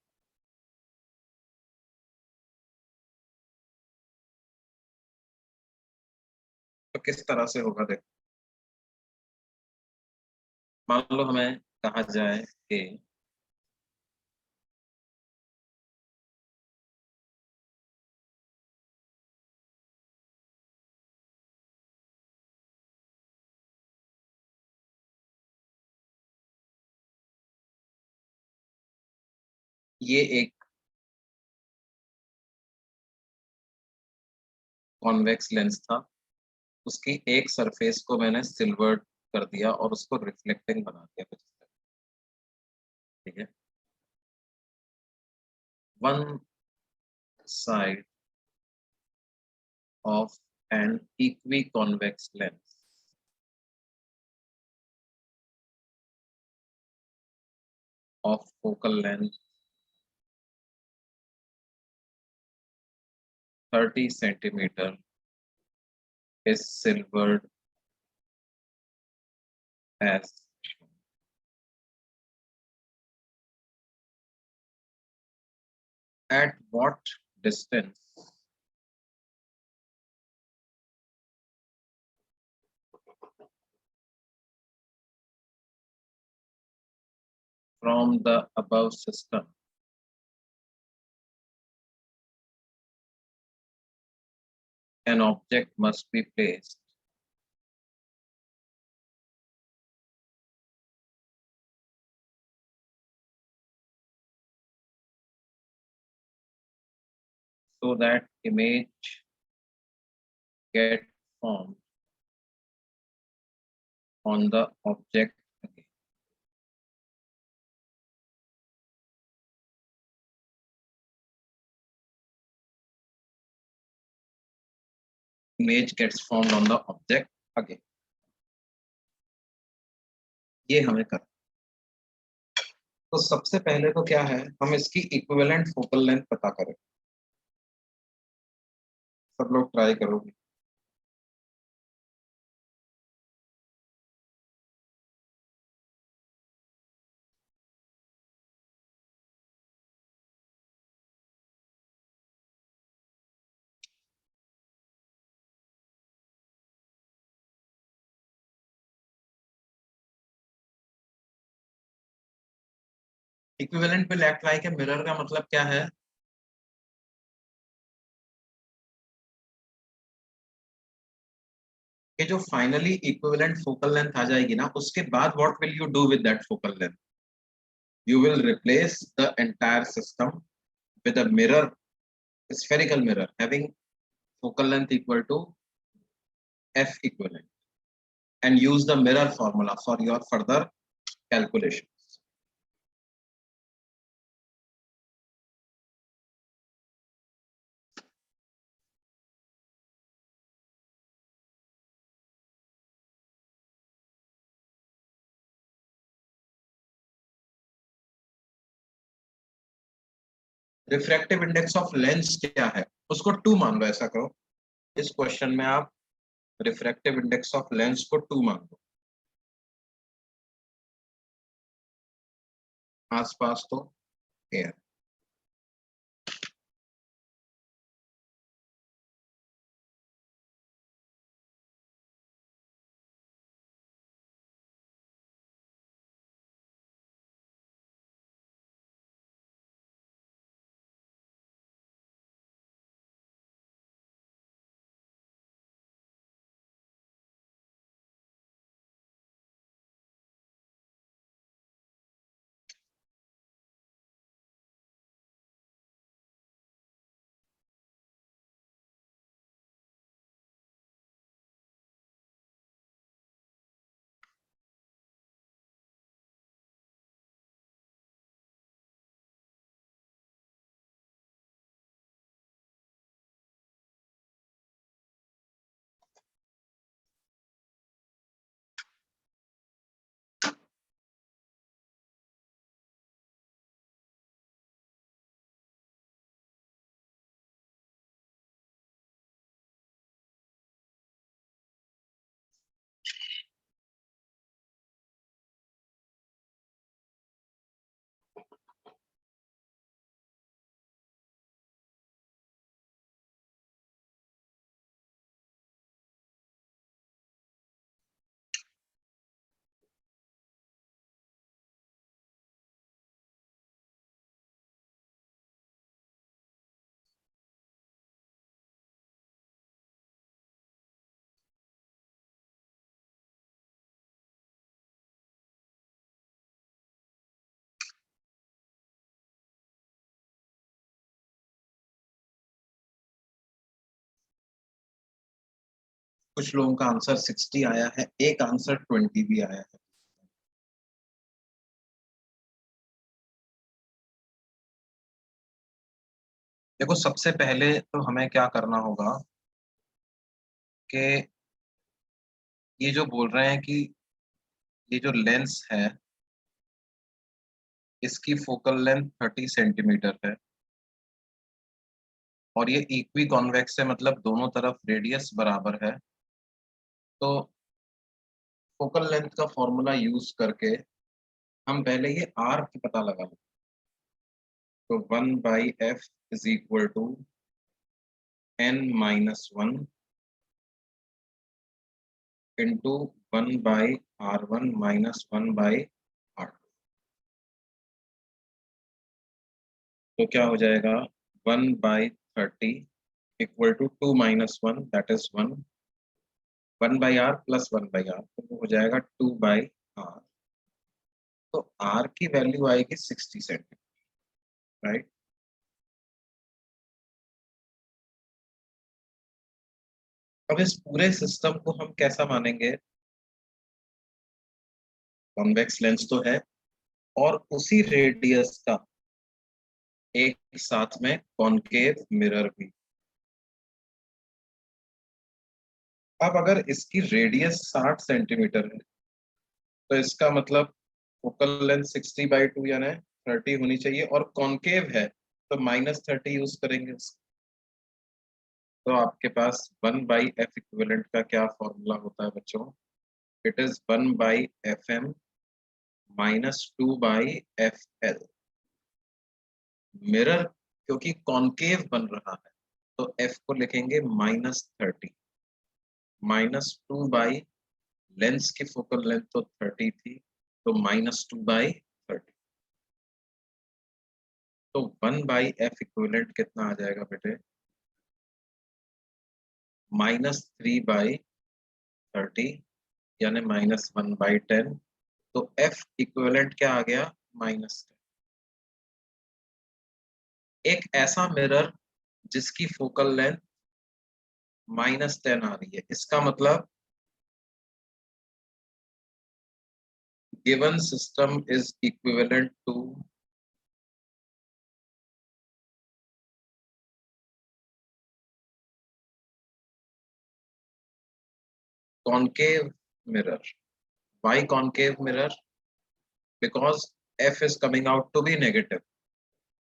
तो किस तरह से होगा देखो, मान लो हमें कहा जाए कि ये एक कॉन्वेक्स लेंस था, उसकी एक सरफेस को मैंने सिल्वर्ड कर दिया और उसको रिफ्लेक्टिंग बना दिया कुछ इस तरह। ठीक है। One side of an equi convex lens of focal length 30 centimeter is silvered as shown. At what distance from the above system an object must be placed so that image get formed on the object again. Image gets formed on the object again. ये हमें कर, तो सबसे पहले तो क्या है, हम इसकी इक्विवेलेंट फोकल लेंथ पता करें। सब लोग ट्राई करोगे। Equivalent will act like a mirror का मतलब क्या है, कि जो फाइनली इक्विवेलेंट फोकल लेंथ आ जाएगी ना, उसके बाद what will you do with that focal length? You will replace the entire system with a mirror, a spherical mirror having focal length equal to F equivalent, and use the mirror formula for your further calculations. Refractive index of lens क्या है, उसको 2 मान लो। ऐसा करो, इस question में आप refractive index of lens को 2 मान लो। आसपास तो एयर। कुछ लोगों का आंसर 60 आया है, एक आंसर 20 भी आया है। देखो, सबसे पहले तो हमें क्या करना होगा कि ये जो बोल रहे हैं कि ये जो लेंस है इसकी फोकल लेंथ 30 सेंटीमीटर है और ये इक्वी कॉन्वेक्स है, मतलब दोनों तरफ रेडियस बराबर है, तो फोकल लेंथ का फॉर्मूला यूज करके हम पहले ये आर की पता लगा लें। तो 1/f is equal to n-1 into 1/r1 minus 1/r2। तो क्या हो जाएगा 1/30 equal to 2 minus 1 that is 1, 1/r plus 1/r, तो वो हो जाएगा 2/r। तो r की वैल्यू आएगी 60 सेंटीमीटर, राइट। अब इस पूरे सिस्टम को हम कैसा मानेंगे? कॉन्वेक्स लेंस तो है और उसी रेडियस का एक साथ में कॉनकेव मिरर भी। अब अगर इसकी रेडियस 60 सेंटीमीटर है तो इसका मतलब फोकल लेंथ 60/2 यानी 30 होनी चाहिए, और कॉनकेव है तो -30 यूज करेंगे। तो आपके पास 1/f इक्विवेलेंट का क्या फॉर्मूला होता है बच्चों? It is 1/fm -2/fl। Mirror क्योंकि कॉनकेव बन रहा है तो f को लिखेंगे -30, -2 लेंस की फोकल लेंथ तो 30 थी, तो -2/30। तो 1/f इक्विवेलेंट कितना आ जाएगा बेटे? -3/30 यानी -1/10। तो f इक्विवेलेंट क्या आ गया? -10। एक ऐसा मिरर जिसकी फोकल लेंथ -10 आ रही है, इसका मतलब given system is equivalent to concave mirror. Why concave mirror? Because f is coming out to be negative.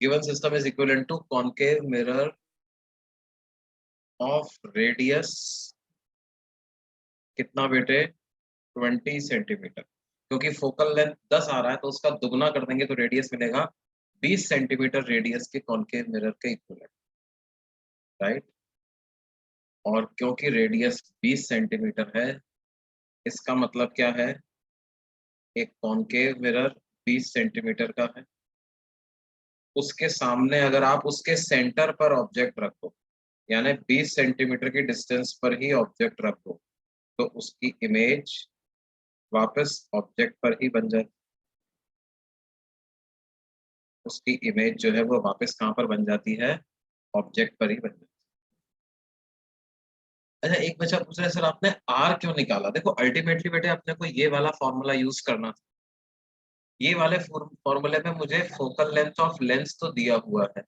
Given system is equivalent to concave mirror of radius कितना बेटे? 20 सेंटीमीटर। क्योंकि focal length 10 आ रहा है तो उसका दुगना कर देंगे तो रेडियस मिलेगा 20 सेंटीमीटर रेडियस के कॉनकेव मिरर के इक्विवेलेंट, राइट। और क्योंकि रेडियस 20 सेंटीमीटर है, इसका मतलब क्या है? एक कॉनकेव मिरर 20 सेंटीमीटर का है, उसके सामने अगर आप उसके सेंटर पर ऑब्जेक्ट रखो, यानी 20 सेंटीमीटर की डिस्टेंस पर ही ऑब्जेक्ट रखो, तो उसकी इमेज वापस ऑब्जेक्ट पर ही बन जाए। उसकी इमेज जो है वो वापस कहाँ पर बन जाती है? ऑब्जेक्ट पर ही बन जाती है। अच्छा, एक बच्चा पूछ रहा है सर आपने आर क्यों निकाला? देखो अल्टीमेटली बेटे अपने को ये वाला फॉर्मूला यूज करना था। ये वाले फॉर्मूले में मुझे फोकल लेंथ ऑफ लेंस तो दिया हुआ है,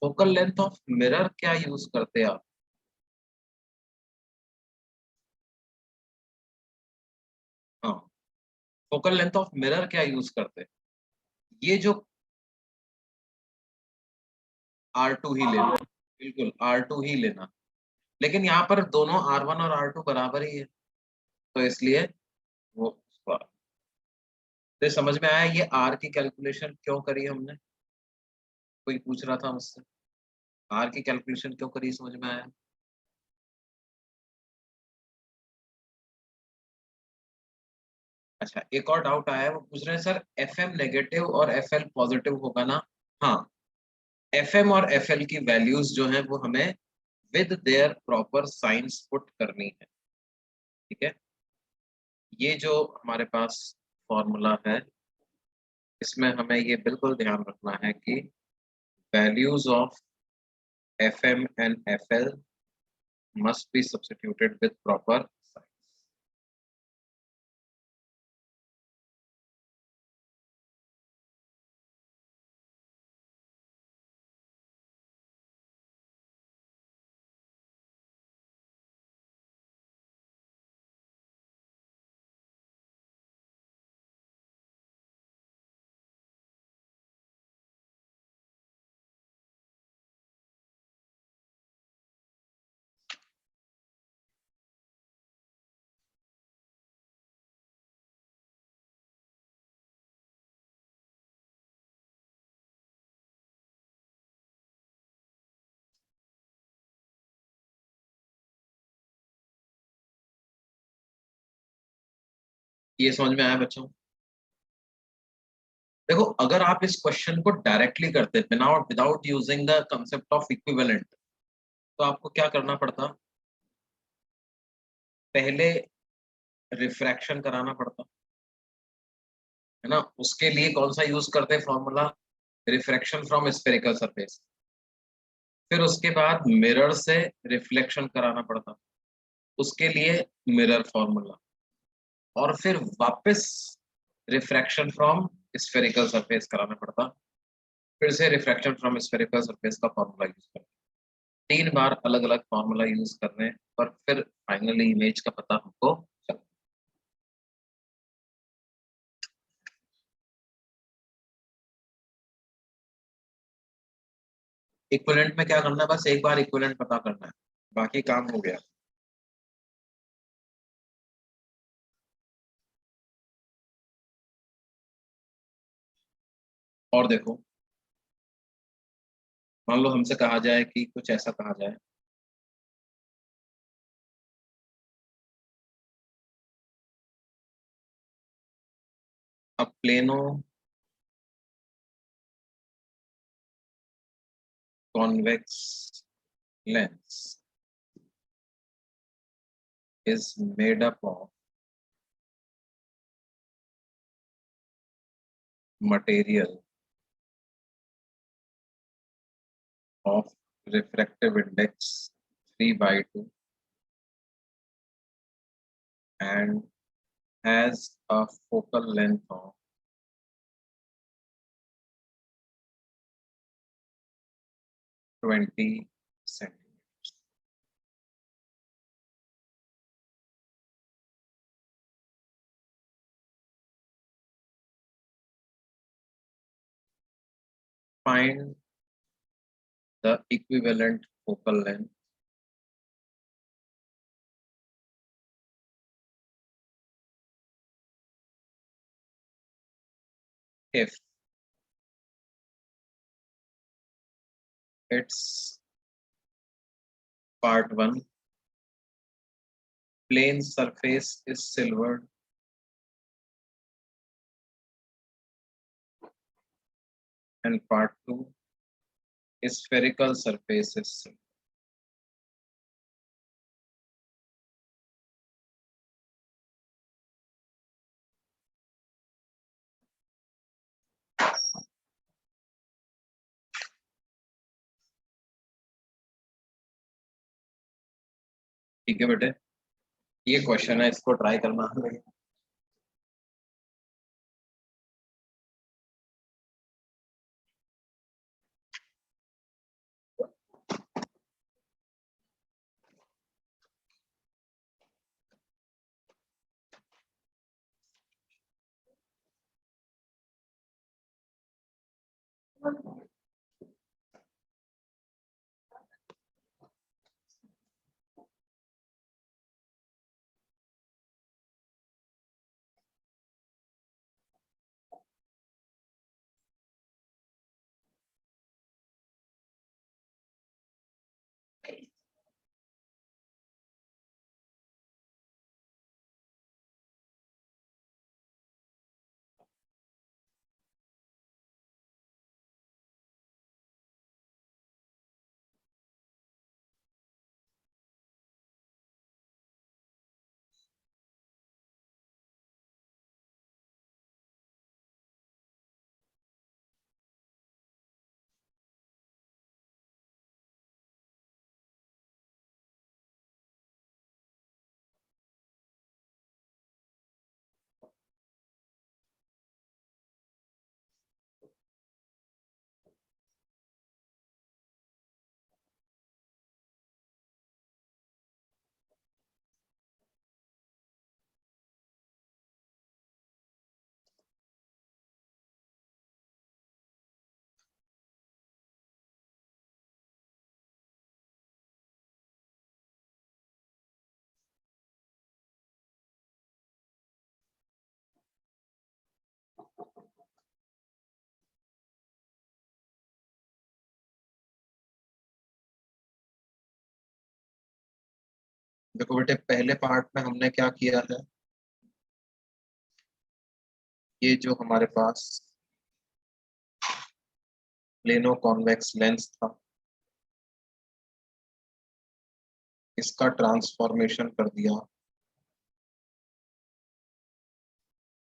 फोकल लेंथ ऑफ मिरर क्या यूज करते आप? हाँ, फोकल लेंथ ऑफ मिरर क्या यूज करते? ये जो R2 ही लेना, बिल्कुल R2 ही लेना। लेकिन यहाँ पर दोनों R1 और R2 बराबर ही है, तो इसलिए वो तो समझ में आया ये R की कैलकुलेशन क्यों करी हमने? कोई पूछ रहा था मुझसे R की कैलकुलेशन क्यों करी, समझ में आया? अच्छा, एक और डाउट आया है, वो पूछ रहे हैं सर FM नेगेटिव और FL पॉजिटिव होगा ना? हाँ, FM और FL की वैल्यूज जो है वो हमें with their proper science put करनी है, ठीक है। ये जो हमारे पास फॉर्मूला है, इसमें हमें ये बिल्कुल ध्यान रखना है कि values of FM and FL must be substituted with proper signs. ये समझ में आया बच्चों? देखो अगर आप इस क्वेश्चन को डायरेक्टली करते बिना without using the concept of equivalent, तो आपको क्या करना पड़ता? पहले रिफ्रैक्शन कराना पड़ता है ना। उसके लिए कौन सा यूज करते formula? Refraction from spherical surface. फिर उसके बाद मिरर से रिफ्लेक्शन कराना पड़ता, उसके लिए मिरर फॉर्मूला। और फिर वापस रिफ्रैक्शन फ्रॉम स्फेरिकल सरफेस कराना पड़ता, फिर से रिफ्रैक्शन फ्रॉम स्फेरिकल सरफेस का फॉर्मूला यूज करना। 3 बार अलग अलग फॉर्मूला यूज करने पर फिर फाइनली इमेज का पता हमको चला। इक्विवेलेंट में क्या करना है? बस एक बार इक्विवेलेंट पता करना है, बाकी काम हो गया। और देखो, मान लो हमसे कहा जाए कि कुछ ऐसा कहा जाए, अब plano convex lens is made up of material of refractive index 3/2 and has a focal length of 20 centimeters. Find the equivalent focal length if its part 1 plane surface is silvered and part 2 spherical surface is silvered. ठीक है बेटे, ये question है, इसको try करना है। देखो बेटे, पहले पार्ट में हमने क्या किया है? ये जो हमारे पास प्लेनो कॉन्वेक्स लेंस था, इसका ट्रांसफॉर्मेशन कर दिया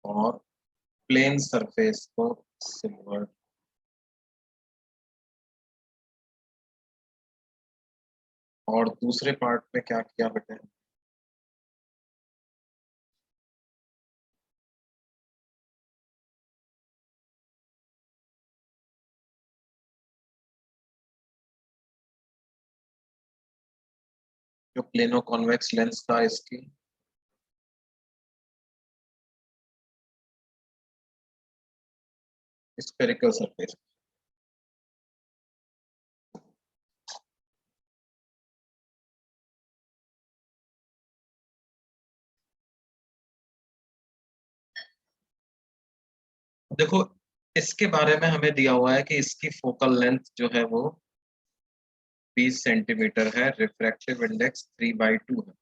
और प्लेन सरफेस को सिल्वर, और दूसरे पार्ट में क्या किया बेटे, जो प्लेनो कॉन्वेक्स लेंस था इसकी स्फेरिकल सरफेस। देखो, इसके बारे में हमें दिया हुआ है कि इसकी फोकल लेंथ जो है वो 20 सेंटीमीटर है, रिफ्रैक्टिव इंडेक्स 3/2 है।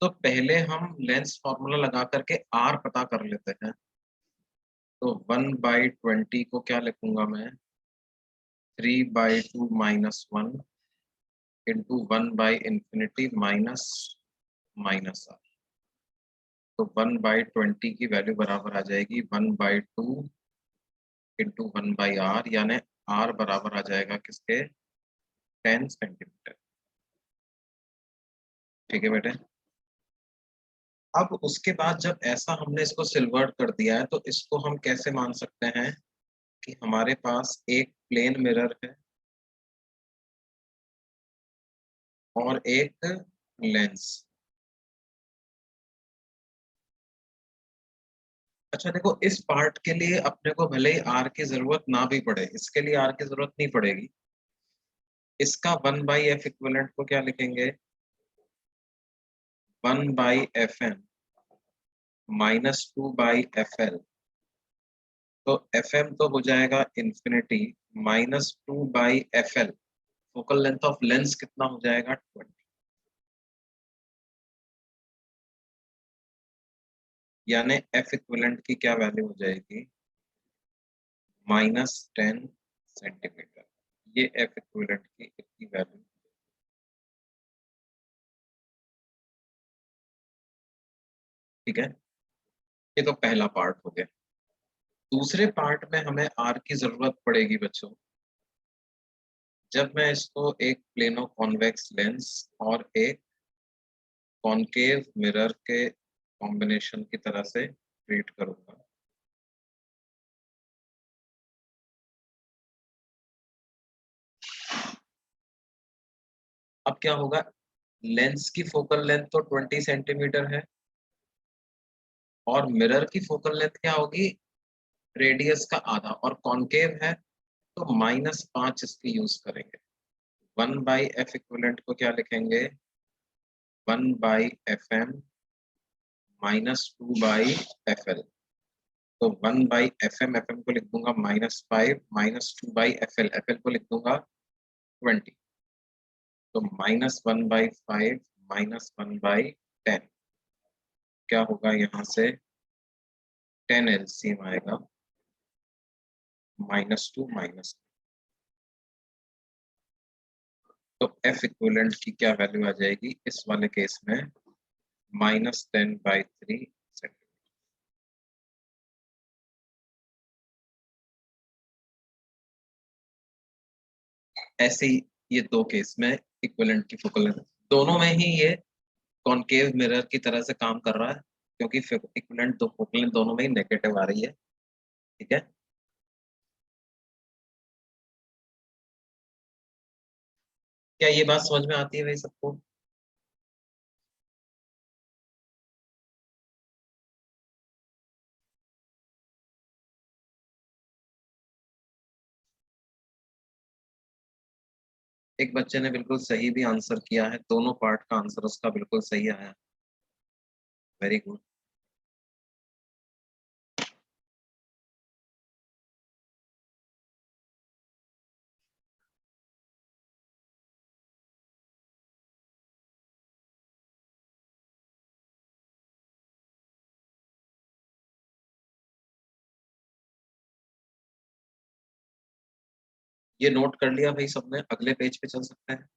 तो पहले हम लेंस फॉर्मूला लगा करके आर पता कर लेते हैं। तो 1/20 को क्या लिखूंगा मैं, 3/2 -1 इंटू 1/∞ माइनस माइनस आर। तो 1/20 की वैल्यू बराबर आ जाएगी 1/2 इंटू 1/r, यानी आर बराबर आ जाएगा किसके, 10 सेंटीमीटर। ठीक है बेटे। अब उसके बाद जब ऐसा हमने इसको सिल्वर्ड कर दिया है, तो इसको हम कैसे मान सकते हैं कि हमारे पास एक प्लेन मिरर है और एक लेंस। अच्छा देखो, इस पार्ट के लिए अपने को भले ही आर की जरूरत ना भी पड़े, इसके लिए आर की जरूरत नहीं पड़ेगी। इसका 1/f इक्विवेलेंट को क्या लिखेंगे, 1/fm -2/fl। तो fm तो हो जाएगा infinity, -2/fl। Focal length of lens कितना हो जाएगा, 20। यानी एफ इक्विवेलेंट की क्या वैल्यू हो जाएगी, -10 सेंटीमीटर। ये एफ इक्विवेलेंट की इतनी वैल्यू। ठीक है, ये तो पहला पार्ट हो गया। दूसरे पार्ट में हमें आर की जरूरत पड़ेगी बच्चों, जब मैं इसको एक प्लेनो कॉन्वेक्स लेंस और एक कॉनकेव मिरर के कॉम्बिनेशन की तरह से ट्रीट करूंगा। अब क्या होगा, लेंस की फोकल लेंथ तो 20 सेंटीमीटर है और मिरर की फोकल लेंथ क्या होगी, रेडियस का आधा, और कॉनकेव है तो -5 इसकी यूज करेंगे। 1/f इक्विवेलेंट को क्या लिखेंगे, 1/fm -2/fl। तो 1/fm, fm को लिख दूंगा -5, -2/fl, fl को लिख दूंगा 20। तो -1/5 -1/10 क्या होगा, यहाँ से 10 एलसीएम आएगा, -2 माइनस। तो एफ इक्विवेलेंट की क्या वैल्यू आ जाएगी इस वाले केस में, -10/3 सेंटीमीटर। ऐसे ही ये दो केस में इक्विवेलेंट की फोकल लेंथ, दोनों में ही ये कॉनकेव मिरर की तरह से काम कर रहा है, क्योंकि इक्विवेलेंट दो फोकल लेंथ दोनों में ही नेगेटिव आ रही है। ठीक है, क्या ये बात समझ में आती है भाई सबको। एक बच्चे ने बिल्कुल सही भी आंसर किया है, दोनों पार्ट का आंसर उसका बिल्कुल सही आया। Very good. ये नोट कर लिया भाई सबने, अगले पेज पे चल सकते हैं।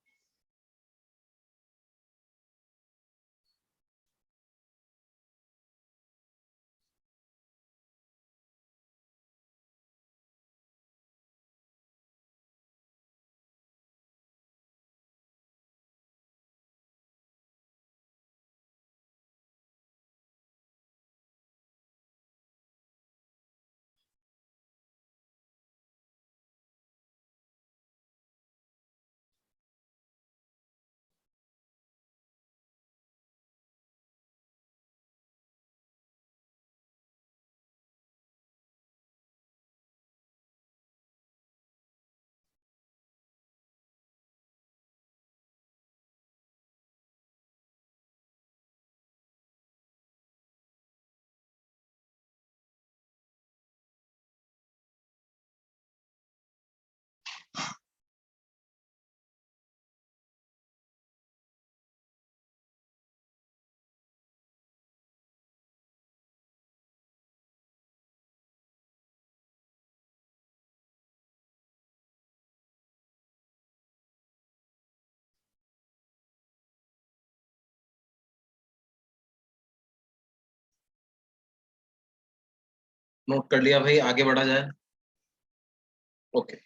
नोट कर लिया भाई, आगे बढ़ा जाए। ओके।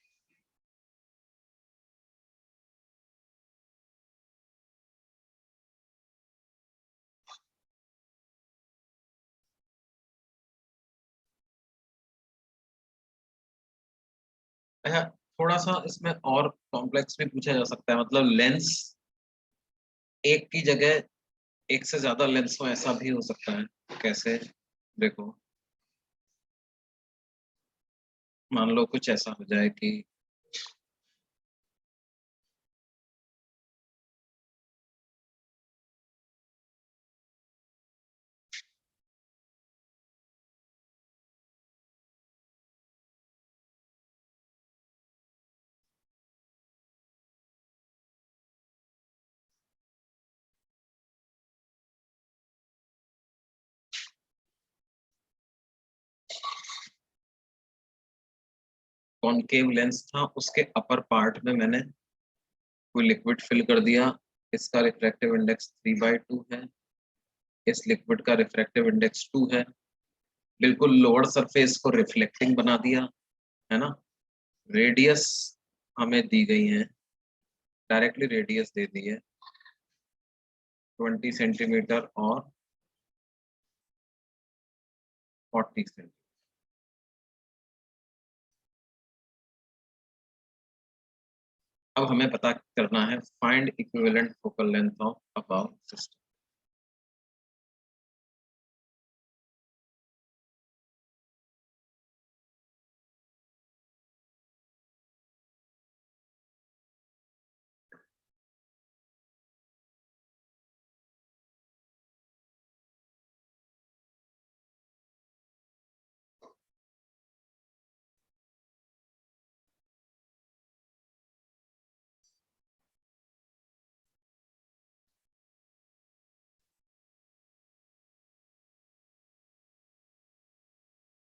अच्छा, थोड़ा सा इसमें और कॉम्प्लेक्स भी पूछा जा सकता है, मतलब लेंस एक की जगह एक से ज्यादा लेंस हो, ऐसा भी हो सकता है। कैसे? देखो, मान लो कुछ ऐसा हो जाए कि कॉनकेव लेंस था, उसके अपर पार्ट में मैंने कोई लिक्विड फिल कर दिया। इसका रिफ्रैक्टिव इंडेक्स 3/2 है, इस लिक्विड का रिफ्रैक्टिव इंडेक्स 2 है। बिल्कुल लोअर सरफेस को रिफ्लेक्टिंग बना दिया, है ना। रेडियस हमें दी गई है, डायरेक्टली रेडियस दे दी है 20 सेंटीमीटर और 40 सेंटीमीटर। अब हमें पता करना है find equivalent focal length of above system.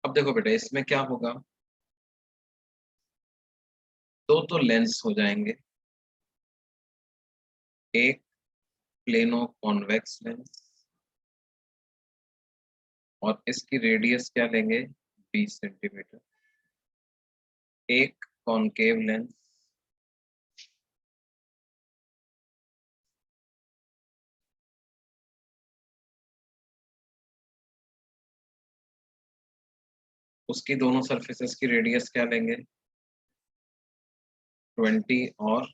अब देखो बेटा, इसमें क्या होगा, दो तो लेंस हो जाएंगे, एक प्लेनो कॉन्वेक्स लेंस और इसकी रेडियस क्या लेंगे, 20 सेंटीमीटर। एक कॉनकेव लेंस, उसकी दोनों सरफेसेस की रेडियस क्या लेंगे, 20 और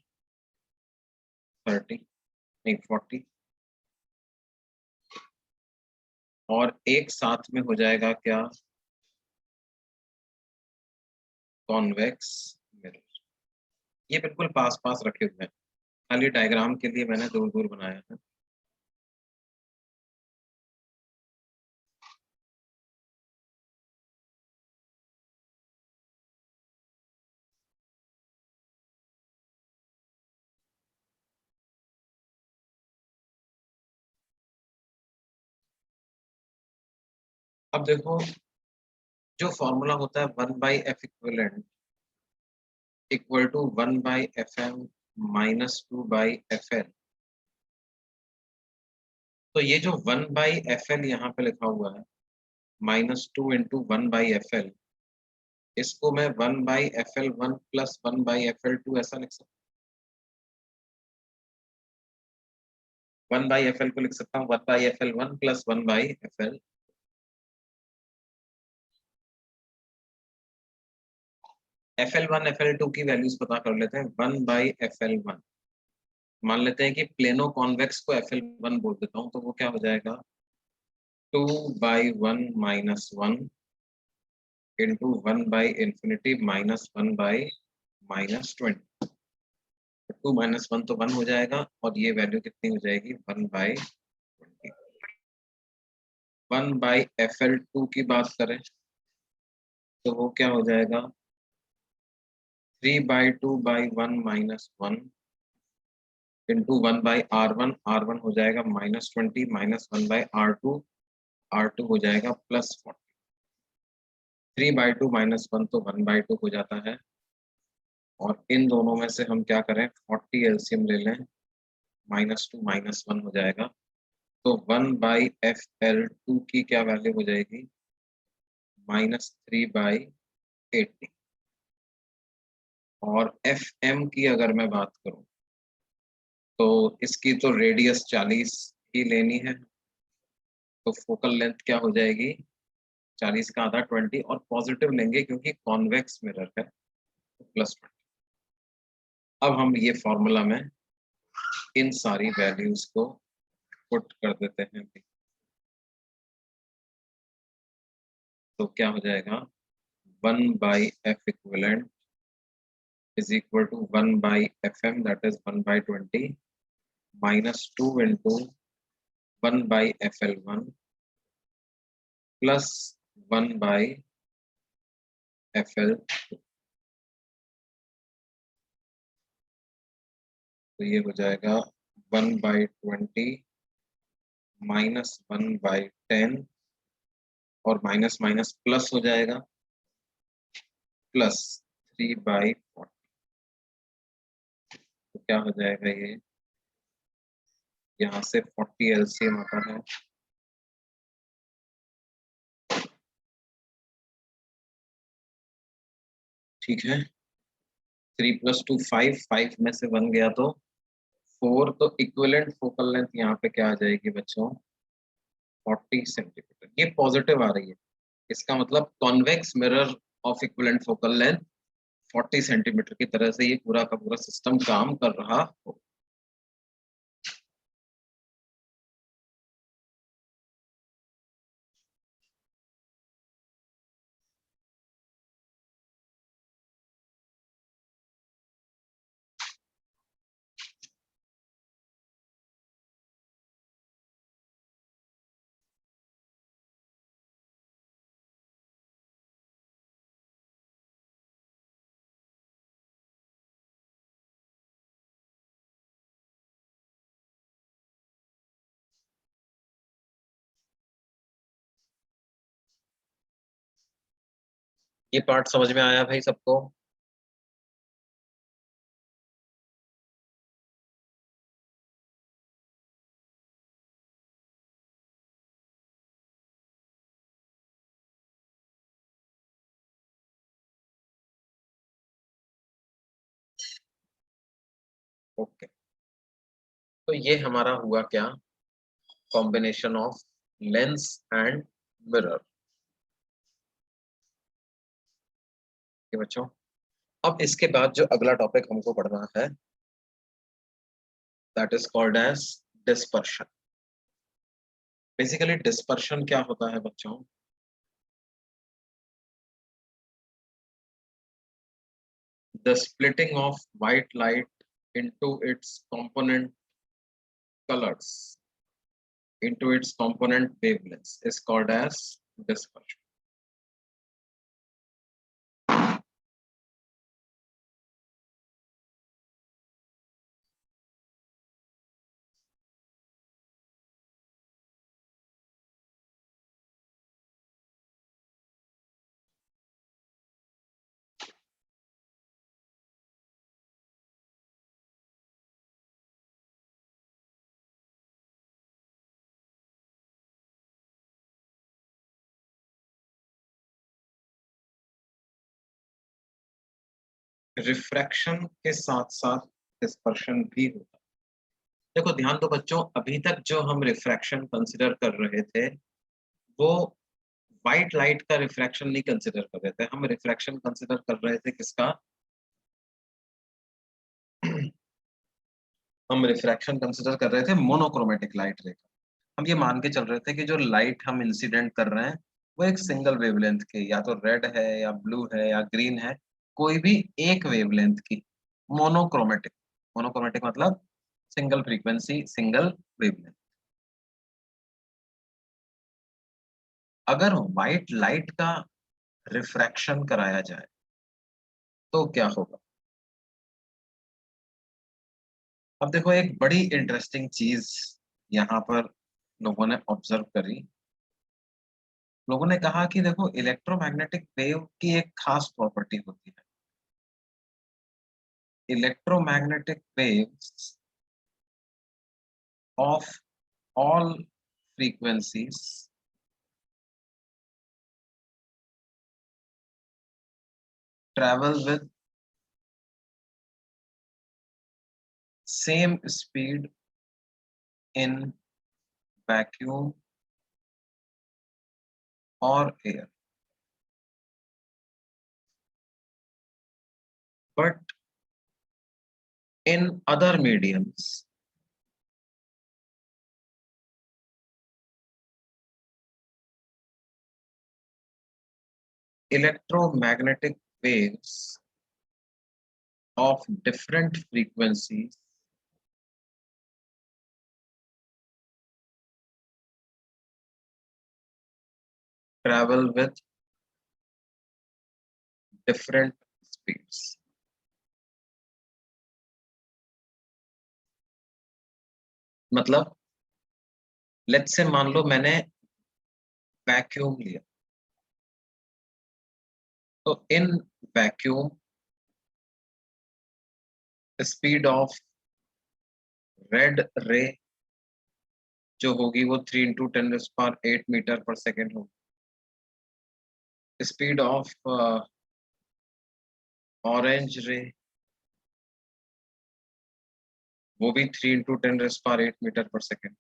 30, नहीं 40। और एक साथ में हो जाएगा क्या, कॉन्वेक्स मिरर। ये बिल्कुल पास पास रखे हुए हैं, खाली डायग्राम के लिए मैंने दूर दूर बनाया है। अब देखो, जो फॉर्मूला होता है 1/f equivalent, equal to 1/fm minus 2/fl। तो ये जो 1/fl यहाँ पे लिखा हुआ है -2 इंटू 1/fl, इसको मैं 1/fl1 प्लस 1/fl2 ऐसा लिख सकता हूँ। 1/fl को लिख सकता हूँ 1/fl1 plus 1/fl। fl1 fl2 की वैल्यूज पता कर लेते हैं। 1/fl1 मान लेते हैं कि प्लेनो कॉन्वेक्स को fl1 बोल देता हूँ, तो वो क्या हो जाएगा 2/1 minus 1 into 1/infinity minus 1/-20। 2 minus 1 तो 1 हो जाएगा और ये वैल्यू कितनी हो जाएगी 1/20। 1/fl2 की बात करें तो वो क्या हो जाएगा 3/2/1 माइनस 1 इंटू 1/r1। r1 हो जाएगा -20 माइनस 1/r2। r2 हो जाएगा +40। 3/2 माइनस 1 तो 1/2 हो जाता है और इन दोनों में से हम क्या करें 40 एलसीएम ले लें, -2 -1 हो जाएगा। तो 1/fl2 की क्या वैल्यू हो जाएगी -3/80। और fm की अगर मैं बात करूं तो इसकी तो रेडियस 40 ही लेनी है, तो फोकल लेंथ क्या हो जाएगी 40 का आधा 20 और पॉजिटिव लेंगे क्योंकि कॉन्वेक्स मिरर है तो +20। अब हम ये फॉर्मूला में इन सारी वैल्यूज को पुट कर देते हैं। तो क्या हो जाएगा 1/f equivalent is equal to 1/fm, that is 1/20 minus 2 into 1/fl1 plus 1/fl। तो ये हो जाएगा 1/20 माइनस 1/10 और माइनस माइनस प्लस हो जाएगा प्लस 3/40। तो क्या हो जाएगा ये यहाँ से 40 एलसीएम आता है। ठीक है 3 + 2 5, 5 में से 1 गया तो 4, तो इक्विवेलेंट फोकल लेंथ यहाँ पे क्या आ जाएगी बच्चों 40 सेंटीमीटर। ये पॉजिटिव आ रही है, इसका मतलब convex mirror of equivalent focal length 40 centimetre की तरह से ये पूरा का पूरा सिस्टम काम कर रहा हो। ये पार्ट समझ में आया भाई सबको? ओके, तो ये हमारा हुआ क्या combination of lens and mirror. बच्चों अब इसके बाद जो अगला टॉपिक हमको पढ़ना है that is called as dispersion. Basically dispersion क्या होता है बच्चों the splitting of white light into its component colors, into its component wavelengths is called as dispersion. Refraction के साथ साथ डिस्पर्शन भी होता है। देखो ध्यान दो बच्चों, अभी तक जो हम रिफ्रैक्शन कंसिडर कर रहे थे वो व्हाइट लाइट का रिफ्रैक्शन नहीं कंसिडर कर रहे थे, हम रिफ्रैक्शन कंसिडर कर रहे थे किसका? हम रिफ्रैक्शन कंसिडर कर रहे थे मोनोक्रोमेटिक लाइट रे का। हम ये मान के चल रहे थे कि जो लाइट हम इंसिडेंट कर रहे हैं वो एक सिंगल वेवलेंथ की, या तो रेड है या ब्लू है या ग्रीन है, कोई भी एक वेवलेंथ की, मोनोक्रोमेटिक। मोनोक्रोमेटिक मतलब सिंगल फ्रीक्वेंसी, सिंगल वेवलेंथ। अगर व्हाइट लाइट का रिफ्रैक्शन कराया जाए तो क्या होगा? अब देखो एक बड़ी इंटरेस्टिंग चीज यहाँ पर लोगों ने ऑब्जर्व करी। लोगों ने कहा कि देखो इलेक्ट्रोमैग्नेटिक वेव की एक खास प्रॉपर्टी होती है। Electromagnetic waves of all frequencies travel with same speed in vacuum or air, but in other mediums electromagnetic waves of different frequencies travel with different speeds. मतलब लेट्स से मान लो मैंने vacuum लिया, तो in vacuum speed of red रे जो होगी वो 3 × 10⁸ metre पर सेकेंड होगी। स्पीड ऑफ ऑरेंज रे वो भी 3 × 10⁸ मीटर पर second.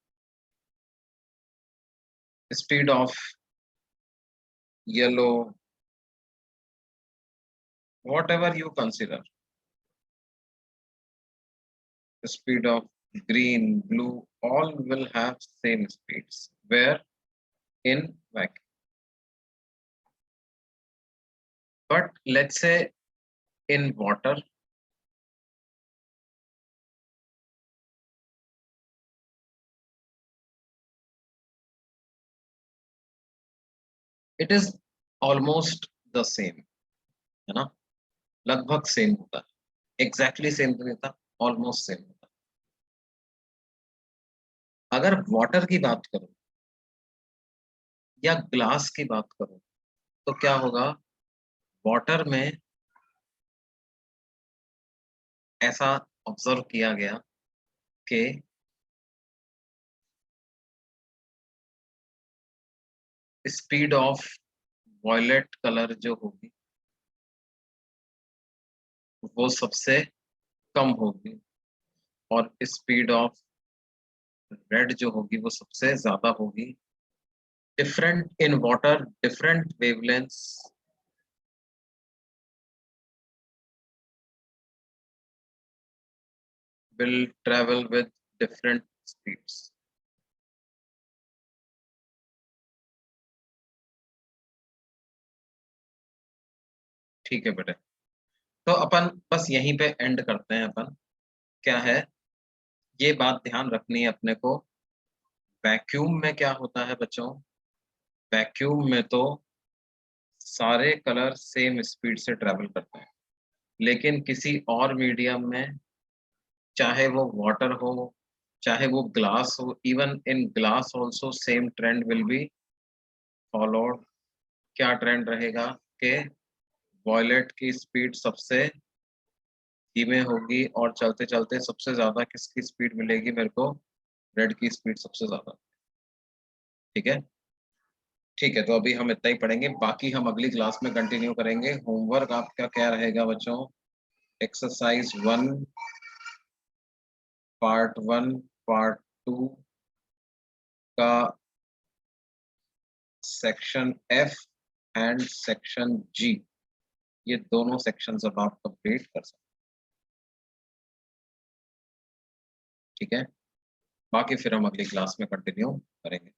Speed of yellow, whatever you consider, the speed of green, blue, all will have same speeds. Where? In vacuum. But let's say in water, it is almost the same, है ना? लगभग same होता है, exactly same तो नहीं होता, almost same होता है। अगर वाटर की बात करो या ग्लास की बात करो तो क्या होगा? वाटर में ऐसा ऑब्जर्व किया गया कि स्पीड ऑफ वॉयलेट कलर जो होगी वो सबसे कम होगी और स्पीड ऑफ रेड जो होगी वो सबसे ज्यादा होगी। Different in water, different wavelengths will travel with different speeds. ठीक है बेटे, तो अपन बस यहीं पे एंड करते हैं। अपन क्या है, ये बात ध्यान रखनी है अपने को। वैक्यूम में क्या होता है बच्चों? वैक्यूम में तो सारे कलर सेम स्पीड से ट्रेवल करते हैं, लेकिन किसी और मीडियम में, चाहे वो वाटर हो चाहे वो ग्लास हो, even in glass also same trend will be followed. क्या ट्रेंड रहेगा कि वॉयलेट की स्पीड सबसे धीमे होगी और चलते चलते सबसे ज्यादा किसकी स्पीड मिलेगी मेरे को? रेड की स्पीड सबसे ज्यादा। ठीक है, ठीक है, तो अभी हम इतना ही पढ़ेंगे, बाकी हम अगली क्लास में कंटिन्यू करेंगे। होमवर्क आपका क्या रहेगा बच्चों? एक्सरसाइज 1 पार्ट 1 पार्ट 2 का section F and section G, ये दोनों सेक्शंस अब आप कंप्लीट कर सकते हैं। ठीक है, बाकी फिर हम अगली क्लास में कंटिन्यू करेंगे।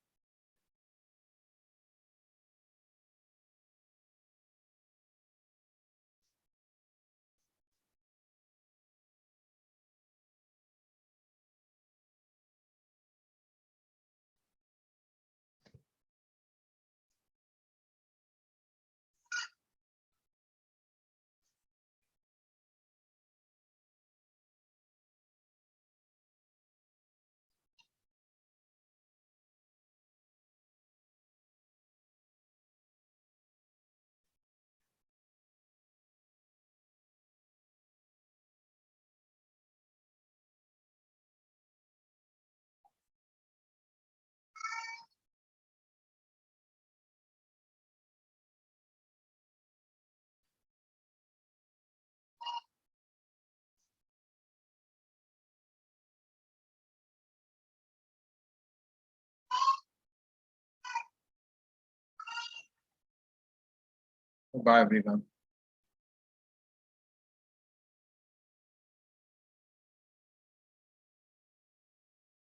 Bye everyone.